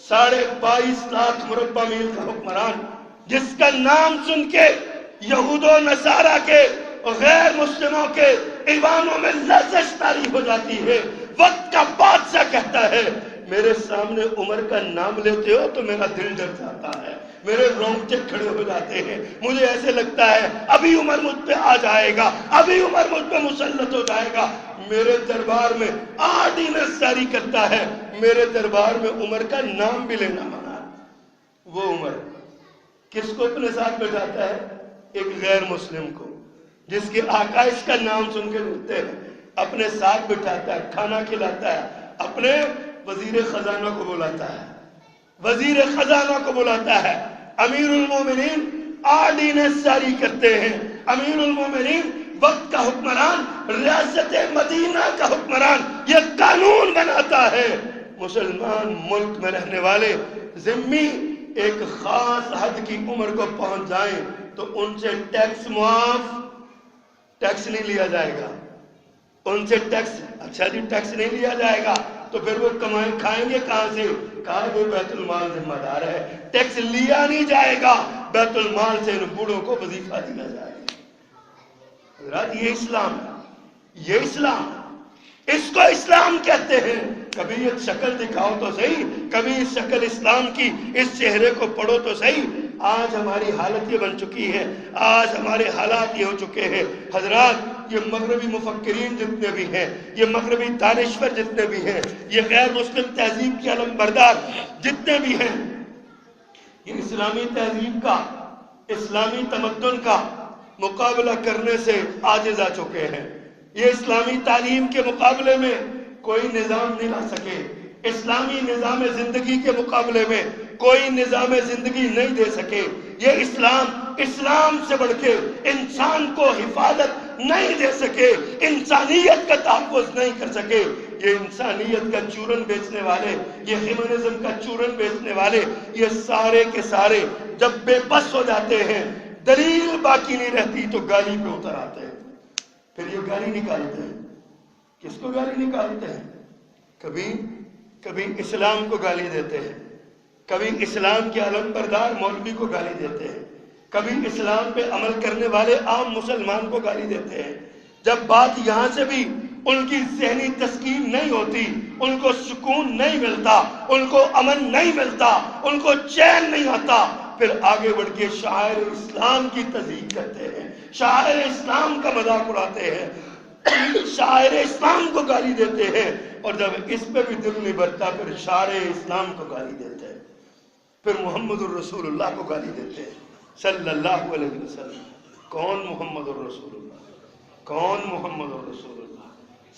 22.5 لاکھ مربع میل کا حکمران، جس کا نام سن کے یہود و نصارہ کے غیر مسلموں کے ایوانوں میں لرزش طاری ہو جاتی ہے۔ وقت کا بادشاہ کہتا ہے میرے سامنے عمر کا نام لیتے ہو تو میرا دل ڈر جاتا ہے، میرے رونگٹے کھڑے ہو جاتے ہیں، مجھے ایسے لگتا ہے ابھی عمر مجھ پہ آ جائے گا، ابھی عمر مجھ پہ مسلط ہو جائے گا۔ میرے دربار میں آرڈیننس جاری کرتا ہے، میرے دربار میں عمر کا نام بھی لینا منع ہے۔ وہ عمر کس کو اپنے ساتھ بٹھاتا ہے؟ ایک غیر مسلم کو، جس کے آقا اس کا نام سن کے روتے ہیں، اپنے ساتھ بٹھاتا ہے، کھانا کھلاتا ہے، اپنے وزیر خزانہ کو بلاتا ہے، وزیر خزانہ کو بلاتا ہے۔ امیر المومنین آرڈیننس جاری کرتے ہیں، امیر المومنین وقت کا حکمران، ریاست مدینہ کا حکمران، یہ قانون بناتا ہے مسلمان ملک میں رہنے والے ذمی ایک خاص حد کی عمر کو پہنچ جائیں تو ان سے ٹیکس معاف، ٹیکس نہیں لیا جائے گا ان سے ٹیکس، اچھا جی ٹیکس نہیں لیا جائے گا تو پھر وہ کھائیں گے کہاں سے؟ کہا وہ بیت المال ذمہ دار ہے، ٹیکس لیا نہیں جائے گا، بیت المال سے ان بوڑھوں کو وظیفہ دیا جائے گا۔ حضرات یہ اسلام، یہ اسلام، اس کو اسلام کہتے ہیں۔ کبھی یہ شکل دکھاؤ تو صحیح، کبھی اس شکل اسلام کی اس چہرے کو پڑھو تو صحیح۔ آج ہماری حالت یہ بن چکی ہے، آج ہمارے حالات یہ ہو چکے ہیں حضرات، یہ مغربی مفکرین جتنے بھی ہیں، یہ مغربی دانشور جتنے بھی ہیں، یہ غیر مسلم تہذیب کے علم بردار جتنے بھی ہیں، یہ اسلامی تہذیب کا، اسلامی تمدن کا مقابلہ کرنے سے عاجز آ چکے ہیں۔ یہ اسلامی تعلیم کے مقابلے میں کوئی نظام نہیں لا سکے، اسلامی نظام زندگی کے مقابلے میں کوئی نظام زندگی نہیں دے سکے۔ یہ اسلام سے بڑھ کے انسان کو حفاظت نہیں دے سکے، انسانیت کا تحفظ نہیں کر سکے۔ یہ انسانیت کا چورن بیچنے والے، یہ ہیومنزم کا چورن بیچنے والے، یہ سارے کے سارے جب بے بس ہو جاتے ہیں، دلیل باقی نہیں رہتی تو گالی پہ اتر آتے ہیں۔ پھر یہ گالی نکالتے ہیں، کس کو گالی نکالتے ہیں؟ کبھی اسلام کو گالی دیتے ہیں، کبھی اسلام کے علم بردار مولوی کو گالی دیتے ہیں، کبھی اسلام پہ عمل کرنے والے عام مسلمان کو گالی دیتے ہیں۔ جب بات یہاں سے بھی ان کی ذہنی تسکین نہیں ہوتی، ان کو سکون نہیں ملتا، ان کو امن نہیں ملتا، ان کو چین نہیں آتا، پھر آگے بڑھ کے شاعر اسلام کی تضحیق کرتے ہیں، شاعر اسلام کا مذاق اڑاتے ہیں، شاعر اسلام کو گالی دیتے ہیں، اور جب اس پہ بھی دل نہیں بھرتا پھر شاعر اسلام کو گالی دیتے ہیں، پھر محمد الرسول اللہ کو گالی دیتے ہیں صلی اللہ علیہ وسلم۔ کون محمد الرسول اللہ؟ کون محمد الرسول اللہ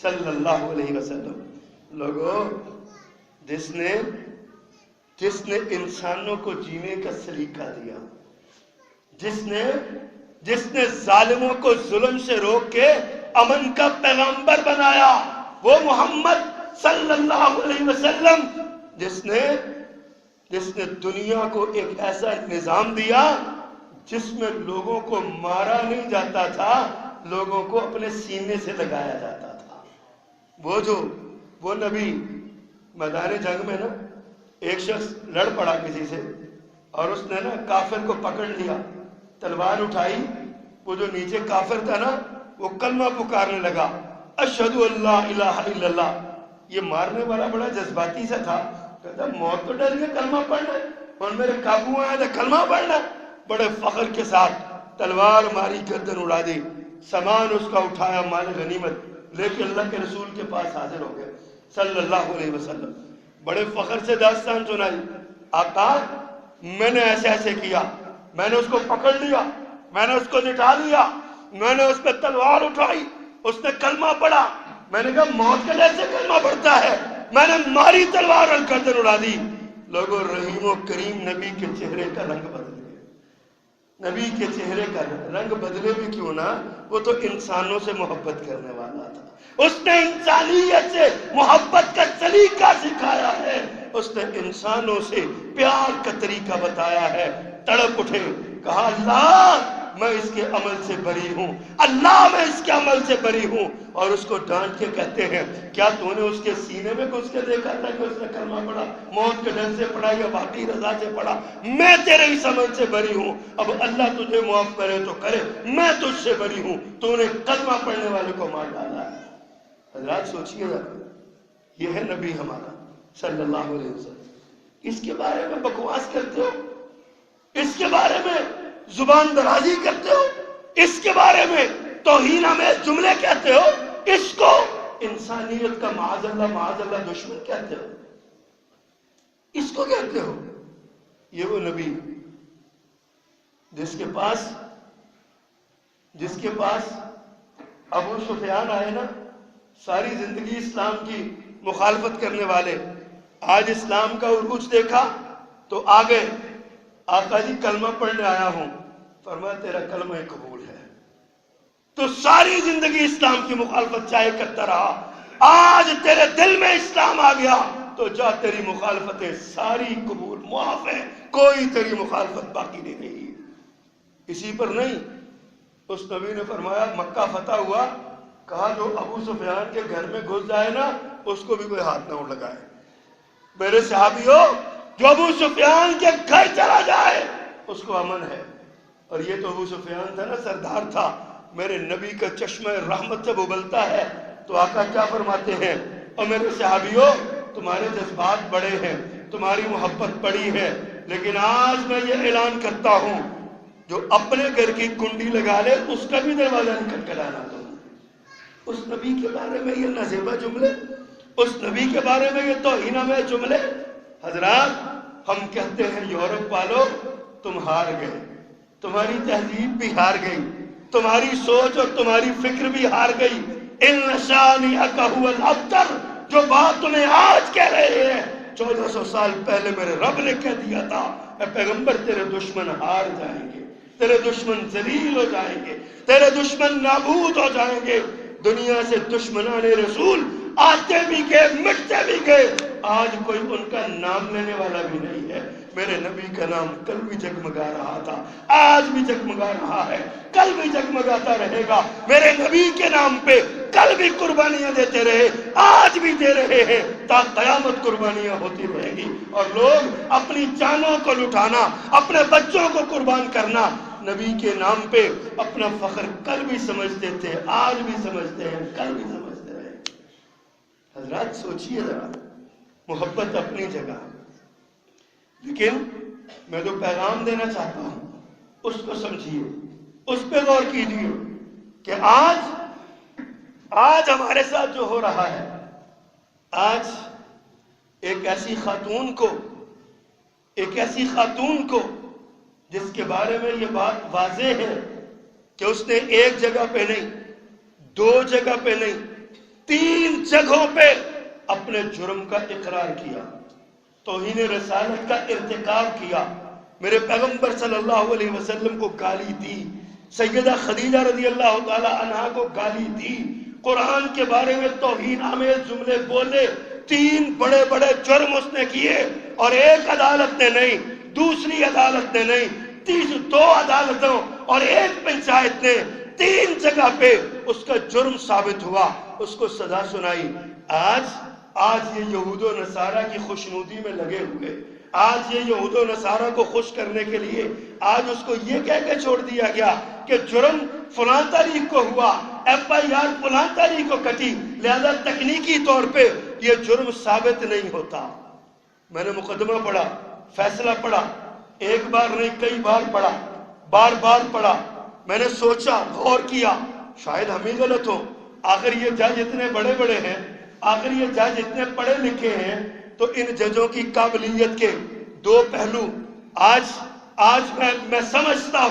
صلی اللہ علیہ وسلم؟ لوگوں، جس نے انسانوں کو جینے کا سلیقہ دیا، جس نے ظالموں کو ظلم سے روک کے امن کا پیغمبر بنایا، وہ محمد صلی اللہ علیہ وسلم، جس نے دنیا کو ایک ایسا نظام دیا جس میں لوگوں کو مارا نہیں جاتا تھا، لوگوں کو اپنے سینے سے لگایا جاتا تھا۔ وہ نبی میدان جنگ میں نا ایک شخص لڑ پڑا کسی سے، اور اس نے نا کافر کو پکڑ لیا، تلوار اٹھائی، وہ جو نیچے کافر تھا نا وہ کلمہ پکارنے لگا، اشہدو اللہ الہ الا اللہ۔ یہ مارنے والا بڑا جذباتی سا تھا، کہتا موت تو ڈر کے کلمہ پڑھنا، اور میرے قابو آیا تھا کلمہ پڑھنا۔ بڑے فخر کے ساتھ تلوار ماری، گردن اڑا دی، سامان اس کا اٹھایا، مال غنیمت لے کے اللہ کے رسول کے پاس حاضر ہو گئے صلی اللہ علیہ وسلم۔ بڑے فخر سے داستان سنائی، آقا میں نے ایسے ایسے کیا، میں نے اس کو پکڑ لیا، میں نے اس کو لٹا لیا، میں نے اس پہ تلوار اٹھائی، اس نے کلمہ پڑھا، میں نے کہا موت کے ڈر سے کلمہ پڑھتا ہے، میں نے ماری تلوار اور گردن اڑا دی۔ لوگوں، رحیم و کریم نبی کے چہرے کا رنگ بدل گیا، نبی کے چہرے کا رنگ بدلے بھی کیوں نہ، وہ تو انسانوں سے محبت کرنے والا تھا، اس نے انسانیت سے محبت کا طریقہ سکھایا ہے، اس نے انسانوں سے پیار کا طریقہ بتایا ہے۔ تڑپ اٹھے، کہا اللہ میں اس کے عمل سے بری ہوں، اللہ میں اس کے عمل سے بری ہوں، اور اس کو ڈانٹ کے کہتے ہیں کیا تو نے اس کے سینے میں گھس کے دیکھا تھا کہ اس نے کلمہ پڑھا؟ موت کے ڈر سے پڑھا یا واقعی رضا سے پڑھا؟ میں تیرے اس عمل سے بری ہوں، اب اللہ تجھے معاف کرے تو کرے، میں تجھ سے بری ہوں، تو نے کلمہ پڑھنے والے کو مار ڈالا ہے۔ حضرات سوچئے گا، یہ ہے نبی ہمارا صلی اللہ علیہ وسلم، اس کے بارے میں بکواس کرتے ہو، اس کے بارے میں زبان درازی کرتے ہو، اس کے بارے میں توہین آمیز جملے کہتے ہو، اس کو انسانیت کا معاذ اللہ دشمن کہتے ہو، اس کو کہتے ہو۔ یہ وہ نبی جس کے پاس ابو سفیان آئے نا، ساری زندگی اسلام کی مخالفت کرنے والے، آج اسلام کا عروج دیکھا تو آگے، آقا جی کلمہ پڑھنے آیا ہوں، فرمایا تیرا کلمہ قبول ہے۔ تو ساری زندگی اسلام کی مخالفت چاہے کرتا رہا، آج تیرے دل میں اسلام آ گیا تو جا، تیری مخالفتیں ساری قبول، معاف ہے، کوئی تیری مخالفت باقی نہیں رہی۔ اسی پر نہیں، اس نبی نے فرمایا مکہ فتح ہوا، کہا جو ابو سفیان کے گھر میں گھس جائے نا اس کو بھی کوئی ہاتھ نہ لگائے۔ میرے صحابیوں، جو ابو سفیان کے گھر چلا جائے اس کو امن ہے۔ اور یہ تو ابو سفیان تھا نا، سردار تھا، میرے نبی کا چشمہ رحمت جب ابلتا ہے تو آقا کیا فرماتے ہیں؟ اور میرے صحابیوں، تمہارے جذبات بڑے ہیں، تمہاری محبت بڑی ہے، لیکن آج میں یہ اعلان کرتا ہوں جو اپنے گھر کی کنڈی لگا لے اس کا بھی دروازہ نہیں کھٹکھٹانا۔ تم اس نبی کے بارے میں یہ نازیبا جملے، اس نبی کے بارے میں یہ توہین آمیز جملے۔ حضرات، ہم کہتے ہیں یورپ والو تم ہار گئے، تمہاری تہذیب بھی ہار گئی، تمہاری سوچ اور تمہاری فکر بھی ہار گئی۔ ان شانئک ھو الابتر، جو بات تمہیں آج کہہ رہے ہیں 1400 سال پہلے میرے رب نے کہہ دیا تھا۔ اے پیغمبر، تیرے دشمن ہار جائیں گے، تیرے دشمن ذلیل ہو جائیں گے، تیرے دشمن نابود ہو جائیں گے۔ دنیا سے دشمنان رسول آتے بھی گئے، مٹتے بھی گئے، آج کوئی ان کا نام لینے والا بھی نہیں ہے۔ میرے نبی کا نام کل بھی جگمگا رہا تھا، آج بھی جگمگا رہا ہے، کل بھی جگمگاتا رہے گا۔ میرے نبی کے نام پہ کل بھی قربانیاں دیتے رہے، آج بھی دے رہے ہیں، تا قیامت قربانیاں ہوتی رہیں گی۔ اور لوگ اپنی جانوں کو لٹانا، اپنے بچوں کو قربان کرنا نبی کے نام پہ اپنا فخر کل بھی سمجھتے تھے، آج بھی سمجھتے ہیں، کل بھی سمجھتے رہے۔ حضرات سوچئے ذرا، محبت اپنی جگہ، لیکن میں جو پیغام دینا چاہتا ہوں اس کو سمجھیے، اس پہ غور کیجیے کہ آج ہمارے ساتھ جو ہو رہا ہے، آج ایک ایسی خاتون کو جس کے بارے میں یہ بات واضح ہے کہ اس نے ایک جگہ پہ نہیں، 2 جگہ پہ نہیں، 3 جگہوں پہ اپنے جرم کا اقرار کیا، توہین رسالت کا ارتکاب کیا، میرے پیغمبر صلی اللہ علیہ وسلم کو گالی دی، سیدہ خدیجہ رضی اللہ تعالی عنہا کو گالی دی، قرآن کے بارے میں توہین آمیز جملے بولے، 3 بڑے بڑے جرم اس نے کیے، اور ایک عدالت نے نہیں، دوسری عدالت نے نہیں، 2 عدالتوں اور 1 پنچایت نے 3 جگہ پہ اس کا جرم ثابت ہوا، اس کو سزا سنائی۔ آج یہ یہود و نصارہ کی خوشنودی میں لگے ہوئے، آج یہ یہود و نصارہ کو خوش کرنے کے لیے آج اس کو یہ کہہ کے چھوڑ دیا گیا کہ جرم فلاں تاریخ کو ہوا، FIR فلاں تاریخ کو کٹی، لہذا تکنیکی طور پہ یہ جرم ثابت نہیں ہوتا۔ میں نے مقدمہ پڑھا، فیصلہ پڑھا، ایک بار نہیں کئی بار پڑھا، بار بار پڑھا، میں نے سوچا، غور کیا، شاید ہم ہی غلط ہوں، آخر یہ جج اتنے بڑے بڑے ہیں، آخر یہ جج اتنے پڑھے لکھے ہیں، تو ان ججوں کی قابلیت کے 2 پہلو آج میں سمجھتا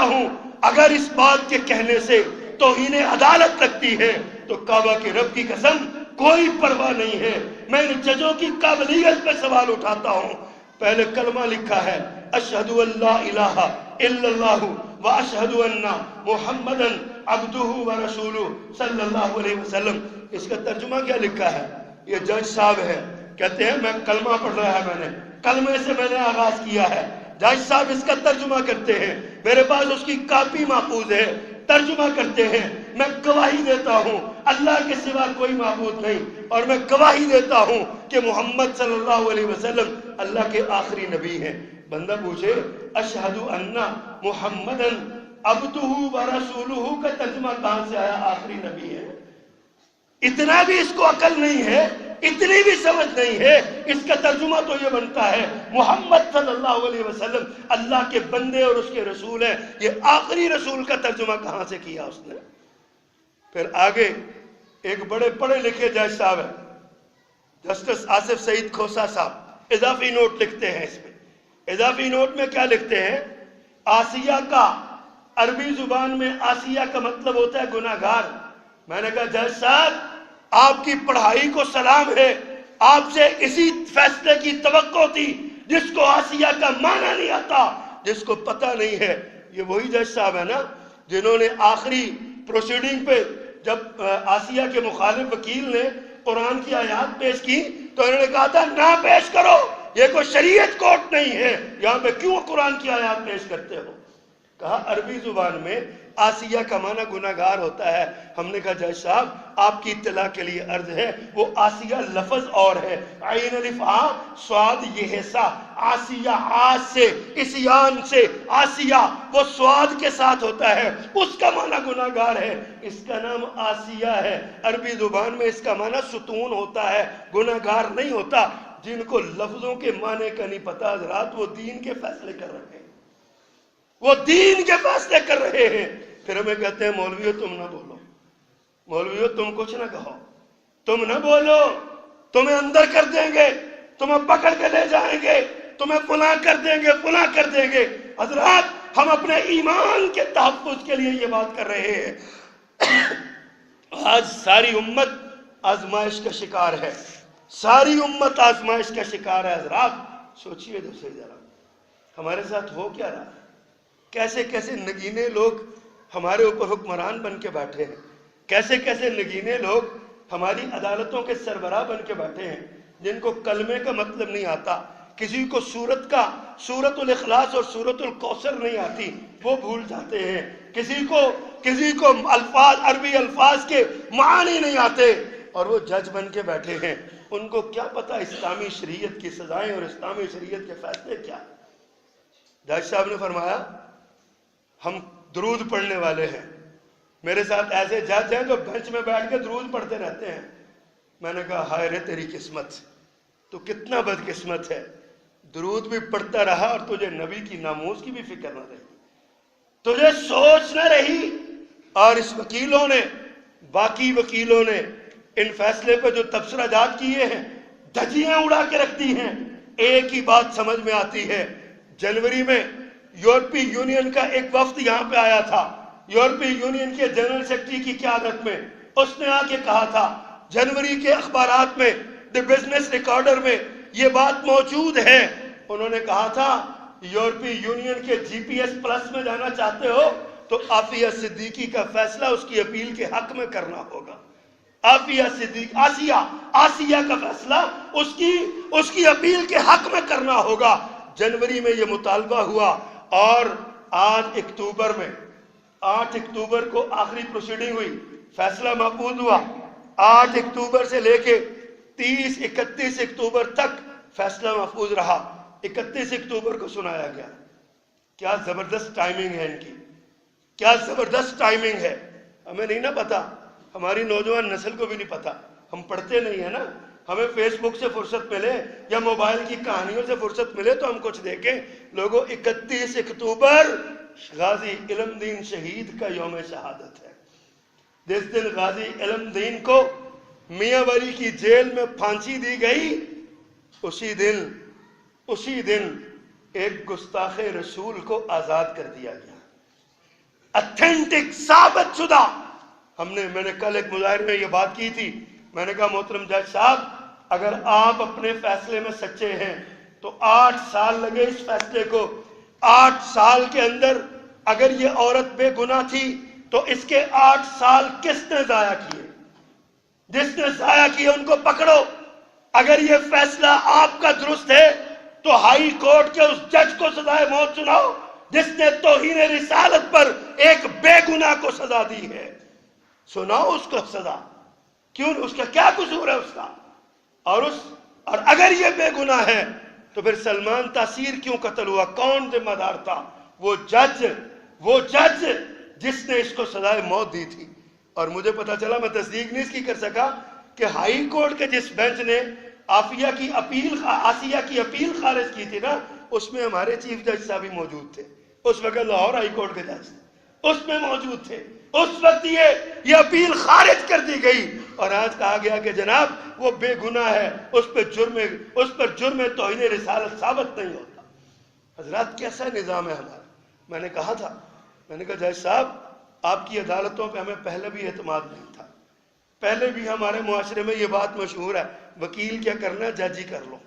ہوں اگر اس بات کے کہنے سے توہین عدالت لگتی ہے تو کعبہ کے رب کی قسم کوئی پرواہ نہیں ہے، میں ان ججوں کی قابلیت پہ سوال اٹھاتا ہوں۔ پہلے کلمہ لکھا ہے، اشہد ان لا الہ الا اللہ واشہد ان محمدن عبدہ ورسولہ صلی اللہ علیہ وسلم، اس کا ترجمہ کیا لکھا ہے؟ یہ جج صاحب ہے، کہتے ہیں میں کلمہ پڑھ رہا ہے، میں نے کلمے سے میں نے آغاز کیا ہے، جج صاحب اس کا ترجمہ کرتے ہیں، میرے پاس اس کی کاپی محفوظ ہے، ترجمہ کرتے ہیں، میں گواہی دیتا ہوں اللہ کے سوا کوئی معبود نہیں، اور میں گواہی دیتا ہوں کہ محمد صلی اللہ علیہ وسلم اللہ کے آخری نبی ہیں۔ بندہ پوچھے اشہد ان محمدن عبدہ ورسولہ کا ترجمہ کہاں سے آیا؟ آخری نبی ہے۔ اتنا بھی اس کو عقل نہیں ہے، اتنی بھی سمجھ نہیں ہے، اس کا ترجمہ تو یہ بنتا ہے محمد صلی اللہ علیہ وسلم اللہ کے بندے اور اس کے رسول ہیں، یہ آخری رسول کا ترجمہ کہاں سے کیا اس نے؟ پھر آگے ایک بڑے پڑھے لکھے جج صاحب ہیں، جسٹس آصف سعید کھوسا صاحب، اضافی نوٹ لکھتے ہیں اس میں، اضافی نوٹ میں کیا لکھتے ہیں؟ آسیہ کا عربی زبان میں آسیہ کا مطلب ہوتا ہے گناہگار۔ میں نے کہا جج صاحب آپ کی پڑھائی کو سلام ہے، آپ سے اسی فیصلے کی توقع تھی، جس کو آسیہ کا معنی نہیں آتا، جس کو پتہ نہیں ہے۔ یہ وہی جج صاحب ہے نا جنہوں نے آخری پروسیڈنگ پہ جب آسیہ کے مخالف وکیل نے قرآن کی آیات پیش کی تو انہوں نے کہا تھا نہ پیش کرو، یہ کوئی شریعت کورٹ نہیں ہے، یہاں پہ کیوں قرآن کی آیات پیش کرتے ہو؟ کہا عربی زبان میں آسیہ کا معنی گناہگار ہوتا ہے. ہم نے کہا جج صاحب آپ کی اطلاع کے لیے عرض ہے وہ آسیہ لفظ اور ہے, عین الف آ سواد یہ ہے سا, آسیہ آس سے اسیان سے آسیہ وہ سواد کے ساتھ ہوتا ہے, اس کا معنی گناہگار ہے, اس کا نام آسیہ ہے. عربی زبان میں اس کا معنی ستون ہوتا ہے, گناہگار نہیں ہوتا. جن کو لفظوں کے معنی کا نہیں پتا حضرات وہ دین کے فیصلے کر رہے ہیں, وہ دین کے فیصلے کر رہے ہیں. پھر ہمیں کہتے ہیں مولویو تم نہ بولو, مولویو تم کچھ نہ کہو, تم نہ بولو, تمہیں اندر کر دیں گے, تمہیں پکڑ کے لے جائیں گے, تمہیں فلاں کر دیں گے, فلاں کر دیں گے. حضرات ہم اپنے ایمان کے تحفظ کے لیے یہ بات کر رہے ہیں. آج ساری امت آزمائش کا شکار ہے, ساری امت آزمائش کا شکار ہے. حضرات سوچئے تو صحیح ذرا ہمارے ساتھ ہو کیا رہا ہے. کیسے کیسے نگینے لوگ ہمارے اوپر حکمران بن کے بیٹھے ہیں, کیسے کیسے نگینے لوگ ہماری عدالتوں کے سربراہ بن کے بیٹھے ہیں, جن کو کلمے کا مطلب نہیں آتا, کسی کو سورت الاخلاص اور سورت الکوثر نہیں آتی وہ بھول جاتے ہیں, کسی کو الفاظ عربی الفاظ کے معنی نہیں آتے اور وہ جج بن کے بیٹھے ہیں. ان کو کیا پتا اسلامی شریعت کی سزائیں اور اسلامی شریعت کے فیصلے کیا. جج صاحب نے فرمایا ہم درود پڑھنے والے ہیں, میرے ساتھ ایسے جج ہیں جو بینچ میں بیٹھ کے درود پڑھتے رہتے ہیں. میں نے کہا ہائے رے تیری قسمت, تو کتنا بدقسمت ہے, درود بھی پڑھتا رہا اور تجھے نبی کی ناموس کی بھی فکر نہ رہی, تجھے سوچ نہ رہی. اور اس وکیلوں نے, باقی وکیلوں نے ان فیصلے پہ جو تبصرہ جات کیے ہیں دھجیاں اڑا کے رکھ دی ہیں. ایک ہی بات سمجھ میں آتی ہے, جنوری میں یورپی یونین کا ایک وفد یہاں پہ آیا تھا, یورپی یونین کے جنرل سیکرٹری کی قیادت میں. اس نے آ کے کہا تھا, جنوری کے اخبارات میں دی بزنس ریکارڈر میں یہ بات موجود ہے, انہوں نے کہا تھا یورپی یونین کے جی پی ایس پلس میں جانا چاہتے ہو تو عافیہ صدیقی کا فیصلہ اس کی اپیل کے حق میں کرنا ہوگا. عافیہ صدیق آسیہ کا فیصلہ اس کی اپیل کے حق میں کرنا ہوگا. جنوری میں یہ مطالبہ ہوا اور آج 8 اکتوبر کو آخری پروسیڈنگ ہوئی, فیصلہ محفوظ ہوا. 8 اکتوبر سے لے کے 31 اکتوبر تک فیصلہ محفوظ رہا. 31 اکتوبر کو سنایا گیا. کیا زبردست ٹائمنگ ہے ان کی, کیا زبردست ٹائمنگ ہے. ہمیں نہیں نا پتا, ہماری نوجوان نسل کو بھی نہیں پتا, ہم پڑھتے نہیں ہیں نا. ہمیں فیس بک سے فرصت ملے یا موبائل کی کہانیوں سے فرصت ملے تو ہم کچھ دیکھیں. لوگوں 31 اکتوبر غازی علم دین شہید کا یوم شہادت ہے. جس دن غازی علم دین کو میاں ولی کی جیل میں پھانسی دی گئی, اسی دن ایک گستاخ رسول کو آزاد کر دیا گیا. اتھینٹک ثابت شدہ. میں نے کل ایک مظاہرے میں یہ بات کی تھی. میں نے کہا محترم جج صاحب اگر آپ اپنے فیصلے میں سچے ہیں تو 8 سال لگے اس فیصلے کو. 8 سال کے اندر اگر یہ عورت بے گناہ تھی تو اس کے 8 سال کس نے ضائع کیے؟ جس نے ضائع کیے ان کو پکڑو. اگر یہ فیصلہ آپ کا درست ہے تو ہائی کورٹ کے اس جج کو سزائے موت سناؤ جس نے توہین رسالت پر ایک بے گناہ کو سزا دی ہے. سناؤ اس کو سزا. کیوں, اس کا کیا قصور ہے اس کا؟ اور اگر یہ بے گناہ ہے تو پھر سلمان تاثیر کیوں قتل ہوا؟ کون ذمہ دار تھا؟ وہ جج جس نے اس کو سزائے موت دی تھی. اور مجھے پتا چلا, میں تصدیق نہیں اس کی کر سکا, کہ ہائی کورٹ کے جس بینچ نے آسیہ کی اپیل خارج کی تھی نا, اس میں ہمارے چیف جج صاحب بھی موجود تھے. اس وقت لاہور ہائی کورٹ کے جج اس میں موجود تھے. اس وقت یہ اپیل خارج کر دی گئی اور آج کہا گیا کہ جناب وہ بے گناہ ہے, اس پر جرم توہین رسالت ثابت نہیں ہوتا. حضرات کیسا نظام ہے ہمارا. میں نے کہا جج صاحب آپ کی عدالتوں پہ ہمیں پہلے بھی اعتماد نہیں تھا. پہلے بھی ہمارے معاشرے میں یہ بات مشہور ہے, وکیل کیا کرنا جج ہی کر لو.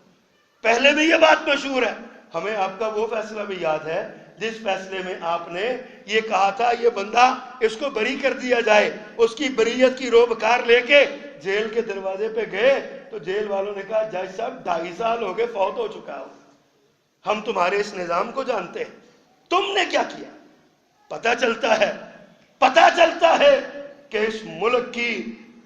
پہلے بھی یہ بات مشہور ہے. ہمیں آپ کا وہ فیصلہ بھی یاد ہے جس فیصلے میں آپ نے یہ کہا تھا یہ بندہ اس کو بری کر دیا جائے. اس کی بریت کی روبکار لے کے جیل کے دروازے پہ گئے تو جیل والوں نے کہا جج صاحب 2.5 سال ہو گئے, فوت ہو چکا ہو, ہم تمہارے اس نظام کو جانتے ہیں. تم نے کیا کیا؟ پتہ چلتا ہے کہ اس ملک کی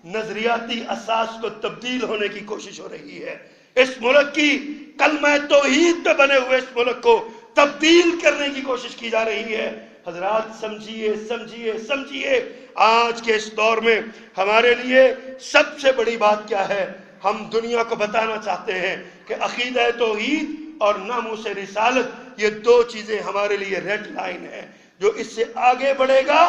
نظریاتی اساس کو تبدیل ہونے کی کوشش ہو رہی ہے، اس ملک کی کلمہ توحید پہ بنے ہوئے اس ملک کو تبدیل کرنے کی کوشش کی جا رہی ہے۔ حضرات سمجھیے آج کے اس دور میں ہمارے لیے سب سے بڑی بات کیا ہے؟ ہم دنیا کو بتانا چاہتے ہیں کہ عقیدہ توحید اور ناموس رسالت، یہ دو چیزیں ہمارے لیے ریڈ لائن ہے، جو اس سے آگے بڑھے گا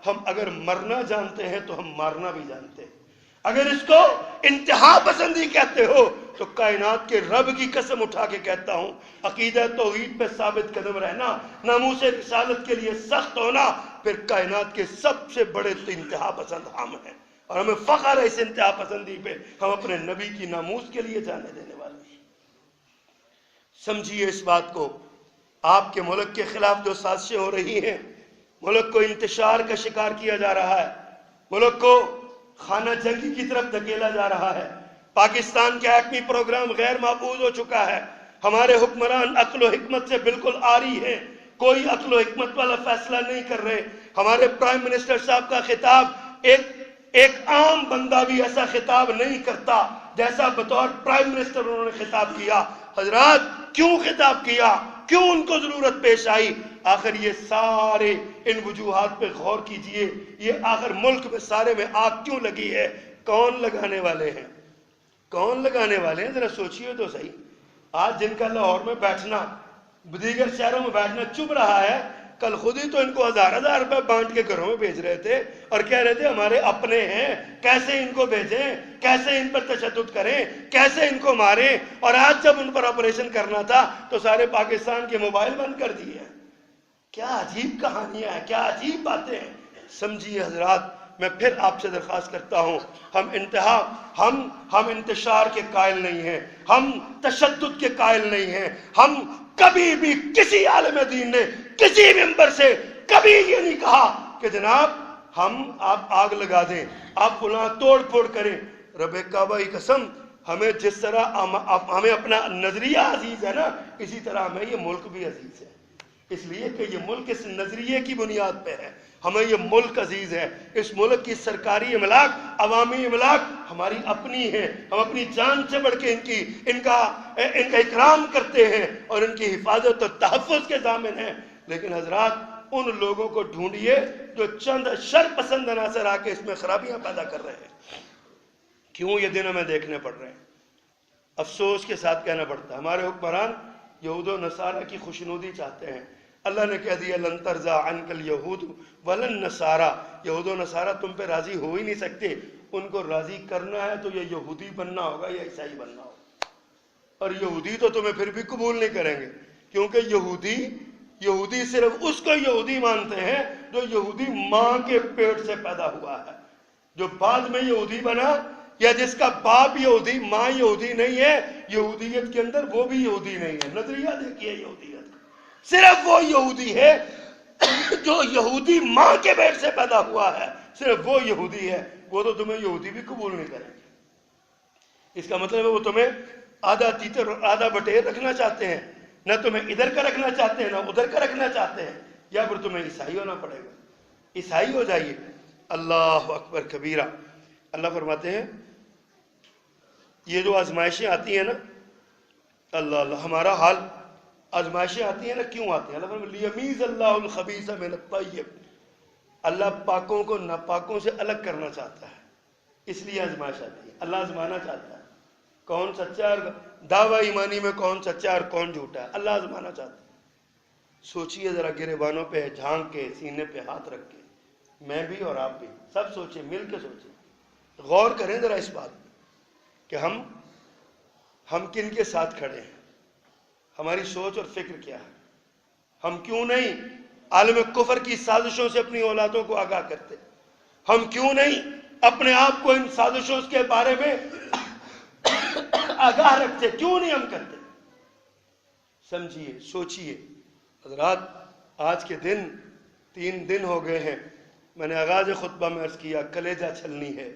ہم اگر مرنا جانتے ہیں تو ہم مارنا بھی جانتے ہیں۔ اگر اس کو انتہا پسندی کہتے ہو تو کائنات کے رب کی قسم اٹھا کے کہتا ہوں، عقیدہ توحید پہ ثابت قدم رہنا، ناموس رسالت کے لیے سخت ہونا، پھر کائنات کے سب سے بڑے تو انتہا پسند ہم ہیں، اور ہمیں فخر ہے اس انتہا پسندی پہ، ہم اپنے نبی کی ناموس کے لیے جانے دینے والے ہیں۔ سمجھیے اس بات کو، آپ کے ملک کے خلاف جو سازشیں ہو رہی ہیں، ملک کو انتشار کا شکار کیا جا رہا ہے، ملک کو خانہ جنگی کی طرف دھکیلا جا رہا ہے، پاکستان کا ایٹمی پروگرام غیر مقبول ہو چکا ہے، ہمارے حکمران عقل و حکمت سے بالکل عاری ہیں، کوئی عقل و حکمت والا فیصلہ نہیں کر رہے۔ ہمارے پرائم منسٹر صاحب کا خطاب ایک عام بندہ بھی ایسا خطاب نہیں کرتا جیسا بطور پرائم منسٹر انہوں نے خطاب کیا۔ حضرات کیوں خطاب کیا؟ کیوں ان کو ضرورت پیش آئی؟ آخر یہ سارے ان وجوہات پہ غور کیجئے، یہ آخر ملک میں سارے میں آگ کیوں لگی ہے؟ کون لگانے والے ہیں؟ کون لگانے والے ہیں؟ ذرا سوچئے تو صحیح۔ آج جن کا لاہور میں بیٹھنا، دیگر شہروں میں بیٹھنا چپ رہا ہے، کل خود ہی تو ان کو ہزار روپے بانٹ کے گھروں میں بھیج رہے تھے اور کہہ رہے تھے ہمارے اپنے ہیں، کیسے ان کو بھیجیں، کیسے ان پر تشدد کریں، کیسے ان کو ماریں، اور آج جب ان پر آپریشن کرنا تھا تو سارے پاکستان کے موبائل بند کر دیے۔ کیا عجیب کہانیاں ہیں، کیا عجیب باتیں ہیں۔ سمجھیے حضرات، میں پھر آپ سے درخواست کرتا ہوں، ہم انتشار کے قائل نہیں ہیں، ہم تشدد کے قائل نہیں ہیں، ہم کبھی بھی کسی عالم دین نے کسی ممبر سے کبھی یہ نہیں کہا کہ جناب آپ آگ لگا دیں، آپ فلاں توڑ پھوڑ کریں۔ رب کعبہ کی قسم، ہمیں جس طرح ہمیں اپنا نظریہ عزیز ہے نا، اسی طرح ہمیں یہ ملک بھی عزیز ہے، اس لیے کہ یہ ملک اس نظریے کی بنیاد پہ ہے، ہمیں یہ ملک عزیز ہے۔ اس ملک کی سرکاری املاک، عوامی املاک ہماری اپنی ہیں، ہم اپنی جان سے بڑھ کے ان کا اکرام کرتے ہیں اور ان کی حفاظت اور تحفظ کے ضامن ہیں۔ لیکن حضرات ان لوگوں کو ڈھونڈیے جو چند شر پسند عناصر آ کے اس میں خرابیاں پیدا کر رہے ہیں۔ کیوں یہ دن ہمیں دیکھنے پڑ رہے ہیں؟ افسوس کے ساتھ کہنا پڑتا ہے، ہمارے حکمران یہود و نصارہ کی خوشنودی چاہتے ہیں۔ اللہ نے کہہ دیا لن ترضى عنك اليهود ولا النصارى، یہود و نصارہ تم پہ راضی ہو ہی نہیں سکتے، ان کو راضی کرنا ہے تو یہ یہودی بننا ہوگا یا عیسائی بننا ہوگا، اور یہودی تو تمہیں پھر بھی قبول نہیں کریں گے، کیونکہ یہودی صرف اس کو یہودی مانتے ہیں جو یہودی ماں کے پیٹ سے پیدا ہوا ہے، جو بعد میں یہودی بنا یا جس کا باپ یہودی ماں یہودی نہیں ہے، یہودیت کے اندر وہ بھی یہودی نہیں ہے۔ نظریہ دیکھیے یہودیت کا، صرف وہ یہودی ہے جو یہودی ماں کے پیٹ سے پیدا ہوا ہے، صرف وہ یہودی ہے، وہ تو تمہیں یہودی بھی قبول نہیں کریں گے۔ اس کا مطلب ہے وہ تمہیں آدھا تیتر اور آدھا بٹیر رکھنا چاہتے ہیں، نہ تمہیں ادھر کا رکھنا چاہتے ہیں نہ ادھر کا رکھنا چاہتے ہیں، یا پھر تمہیں عیسائی ہونا پڑے گا، عیسائی ہو جائیے۔ اللہ اکبر کبیرہ۔ اللہ فرماتے ہیں یہ جو آزمائشیں آتی ہیں نا، اللہ ہمارا حال، آزمائشیں آتی ہیں نا، کیوں آتی ہیں؟ اللہ فرماتے ہیں لیمیز اللہ الخبیث من الطیب، اللہ پاکوں کو ناپاکوں سے الگ کرنا چاہتا ہے، اس لیے آزمائش آتی ہے، اللہ آزمانا چاہتا ہے کون سچا اور دعویٰ ایمانی میں کون سچا اور کون جھوٹا ہے، اللہ آزمانا چاہتا ہے۔ سوچئے ذرا، گریبانوں پہ جھانک کے، سینے پہ ہاتھ رکھ کے، میں بھی اور آپ بھی، سب سوچیں، مل کے سوچیں، غور کریں ذرا اس بات پہ کہ ہم کن کے ساتھ کھڑے ہیں، ہماری سوچ اور فکر کیا ہے، ہم کیوں نہیں عالم کفر کی سازشوں سے اپنی اولادوں کو آگاہ کرتے، ہم کیوں نہیں اپنے آپ کو ان سازشوں کے بارے میں آگاہ رکھتے، کیوں نہیں ہم کرتے؟ سمجھیے، سوچیے حضرات، آج کے دن 3 دن ہو گئے ہیں، میں نے آغاز خطبہ میں عرض کیا کلیجہ چھلنی ہے،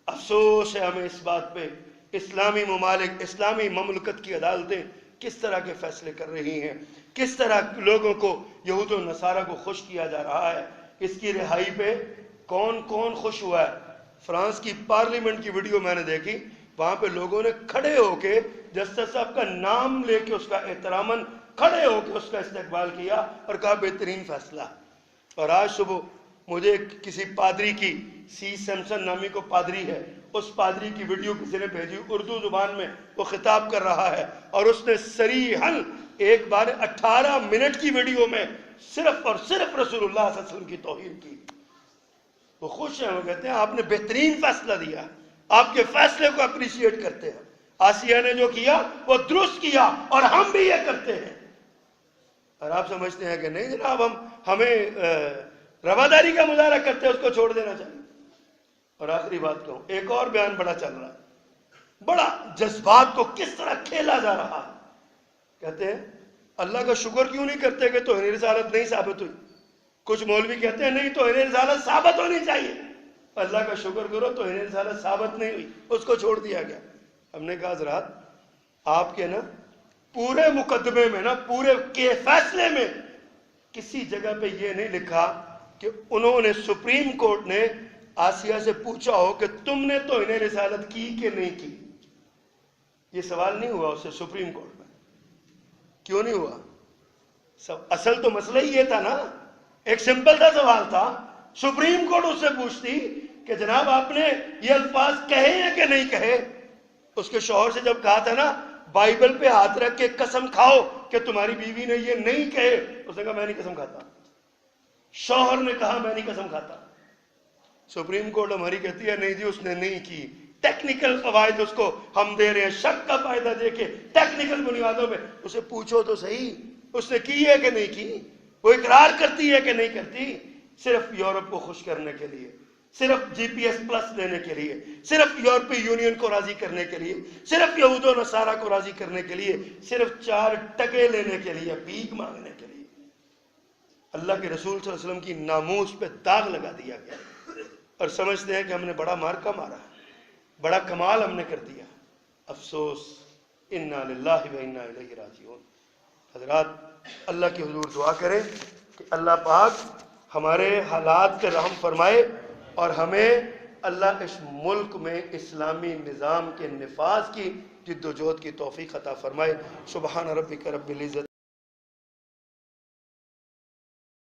افسوس ہے ہمیں اس بات پہ، اسلامی ممالک، اسلامی مملکت کی عدالتیں کس طرح کے فیصلے کر رہی ہیں۔ کس طرح لوگوں کو یہود و نصارہ کو خوش کیا جا رہا ہے. اس کی رہائی پہ کون کون خوش ہوا ہے. فرانس کی پارلیمنٹ کی ویڈیو میں نے دیکھی, وہاں پہ لوگوں نے کھڑے ہو کے جسٹس صاحب کا نام لے کے اس کا احتراماً کھڑے ہو کے اس کا استقبال کیا اور کہا بہترین فیصلہ. اور آج صبح مجھے کسی پادری کی, سی سیمسن نامی کو پادری ہے, اس پادری کی ویڈیو کسی نے بھیجی, اردو زبان میں وہ خطاب کر رہا ہے, اور اس نے صریحاً ایک بار 18 منٹ کی ویڈیو میں صرف اور صرف رسول اللہ صلی اللہ علیہ وسلم کی توہین کی. وہ خوش ہیں, وہ کہتے ہیں آپ نے بہترین فیصلہ دیا, آپ کے فیصلے کو اپریشیٹ کرتے ہیں. آسیہ نے جو کیا وہ درست کیا, اور ہم بھی یہ کرتے ہیں. اور آپ سمجھتے ہیں کہ نہیں جناب, ہمیں رواداری کا مظاہرہ کرتے ہیں, اس کو چھوڑ دینا چاہیے. اور آخری بات کہوں, ایک اور بیان بڑا چل رہا ہے, بڑا جذبات کو کس طرح کھیلا جا رہا ہے. کہتے ہیں اللہ کا شکر کیوں نہیں کرتے کہ توہین رسالت نہیں ثابت ہوئی. کچھ مولوی کہتے ہیں نہیں توہین رسالت ثابت ہونی چاہیے. اللہ کا شکر کرو توہین رسالت ثابت نہیں ہوئی, اس کو چھوڑ دیا گیا. ہم نے کہا حضرات آپ کے نا پورے مقدمے میں, نا پورے کے فیصلے میں کسی جگہ پہ یہ نہیں لکھا کہ انہوں نے, سپریم کورٹ نے آسیہ سے پوچھا ہو کہ تم نے توہین رسالت کی کہ نہیں کی. یہ سوال نہیں ہوا اس سے سپریم کورٹ میں. کیوں نہیں ہوا؟ اصل تو مسئلہ ہی یہ تھا نا, ایک سمپل تھا سوال تھا. سپریم کورٹ اس سے پوچھتی کہ جناب آپ نے یہ الفاظ کہے ہیں کہ نہیں کہے. اس کے شوہر سے جب کہا تھا نا بائبل پہ ہاتھ رکھ کے قسم کھاؤ کہ تمہاری بیوی نے یہ نہیں کہے, اس نے کہا میں نہیں قسم کھاتا. شوہر نے کہا میں نہیں قسم کھاتا. سپریم کورٹ ہماری کہتی ہے نہیں جی اس نے نہیں کی. ٹیکنیکل فوائد اس کو ہم دے رہے ہیں, شک کا فائدہ دے کے ٹیکنیکل بنیادوں میں. اسے پوچھو تو صحیح اس نے کی ہے کہ نہیں کی. وہ اقرار کرتی ہے کہ نہیں کرتی, صرف یورپ کو خوش کرنے کے لیے, صرف جی پی ایس پلس لینے کے لیے, صرف یورپی یونین کو راضی کرنے کے لیے, صرف یہود و نصارہ کو راضی کرنے کے لیے, صرف 4 ٹکے لینے کے لیے, بھیک مانگنے کے لیے. اللہ کے رسول صلی اللہ علیہ وسلم کی ناموس پہ داغ لگا دیا گیا, اور سمجھتے ہیں کہ ہم نے بڑا مارکا مارا, بڑا کمال ہم نے کر دیا. افسوس, انا للہ و انا الیہ راجعون. حضرات اللہ کے حضور دعا کریں کہ اللہ پاک ہمارے حالات پہ رحم فرمائے, اور ہمیں اللہ اس ملک میں اسلامی نظام کے نفاذ کی جد و جہد کی توفیق عطا فرمائے. سبحان ربک رب العزت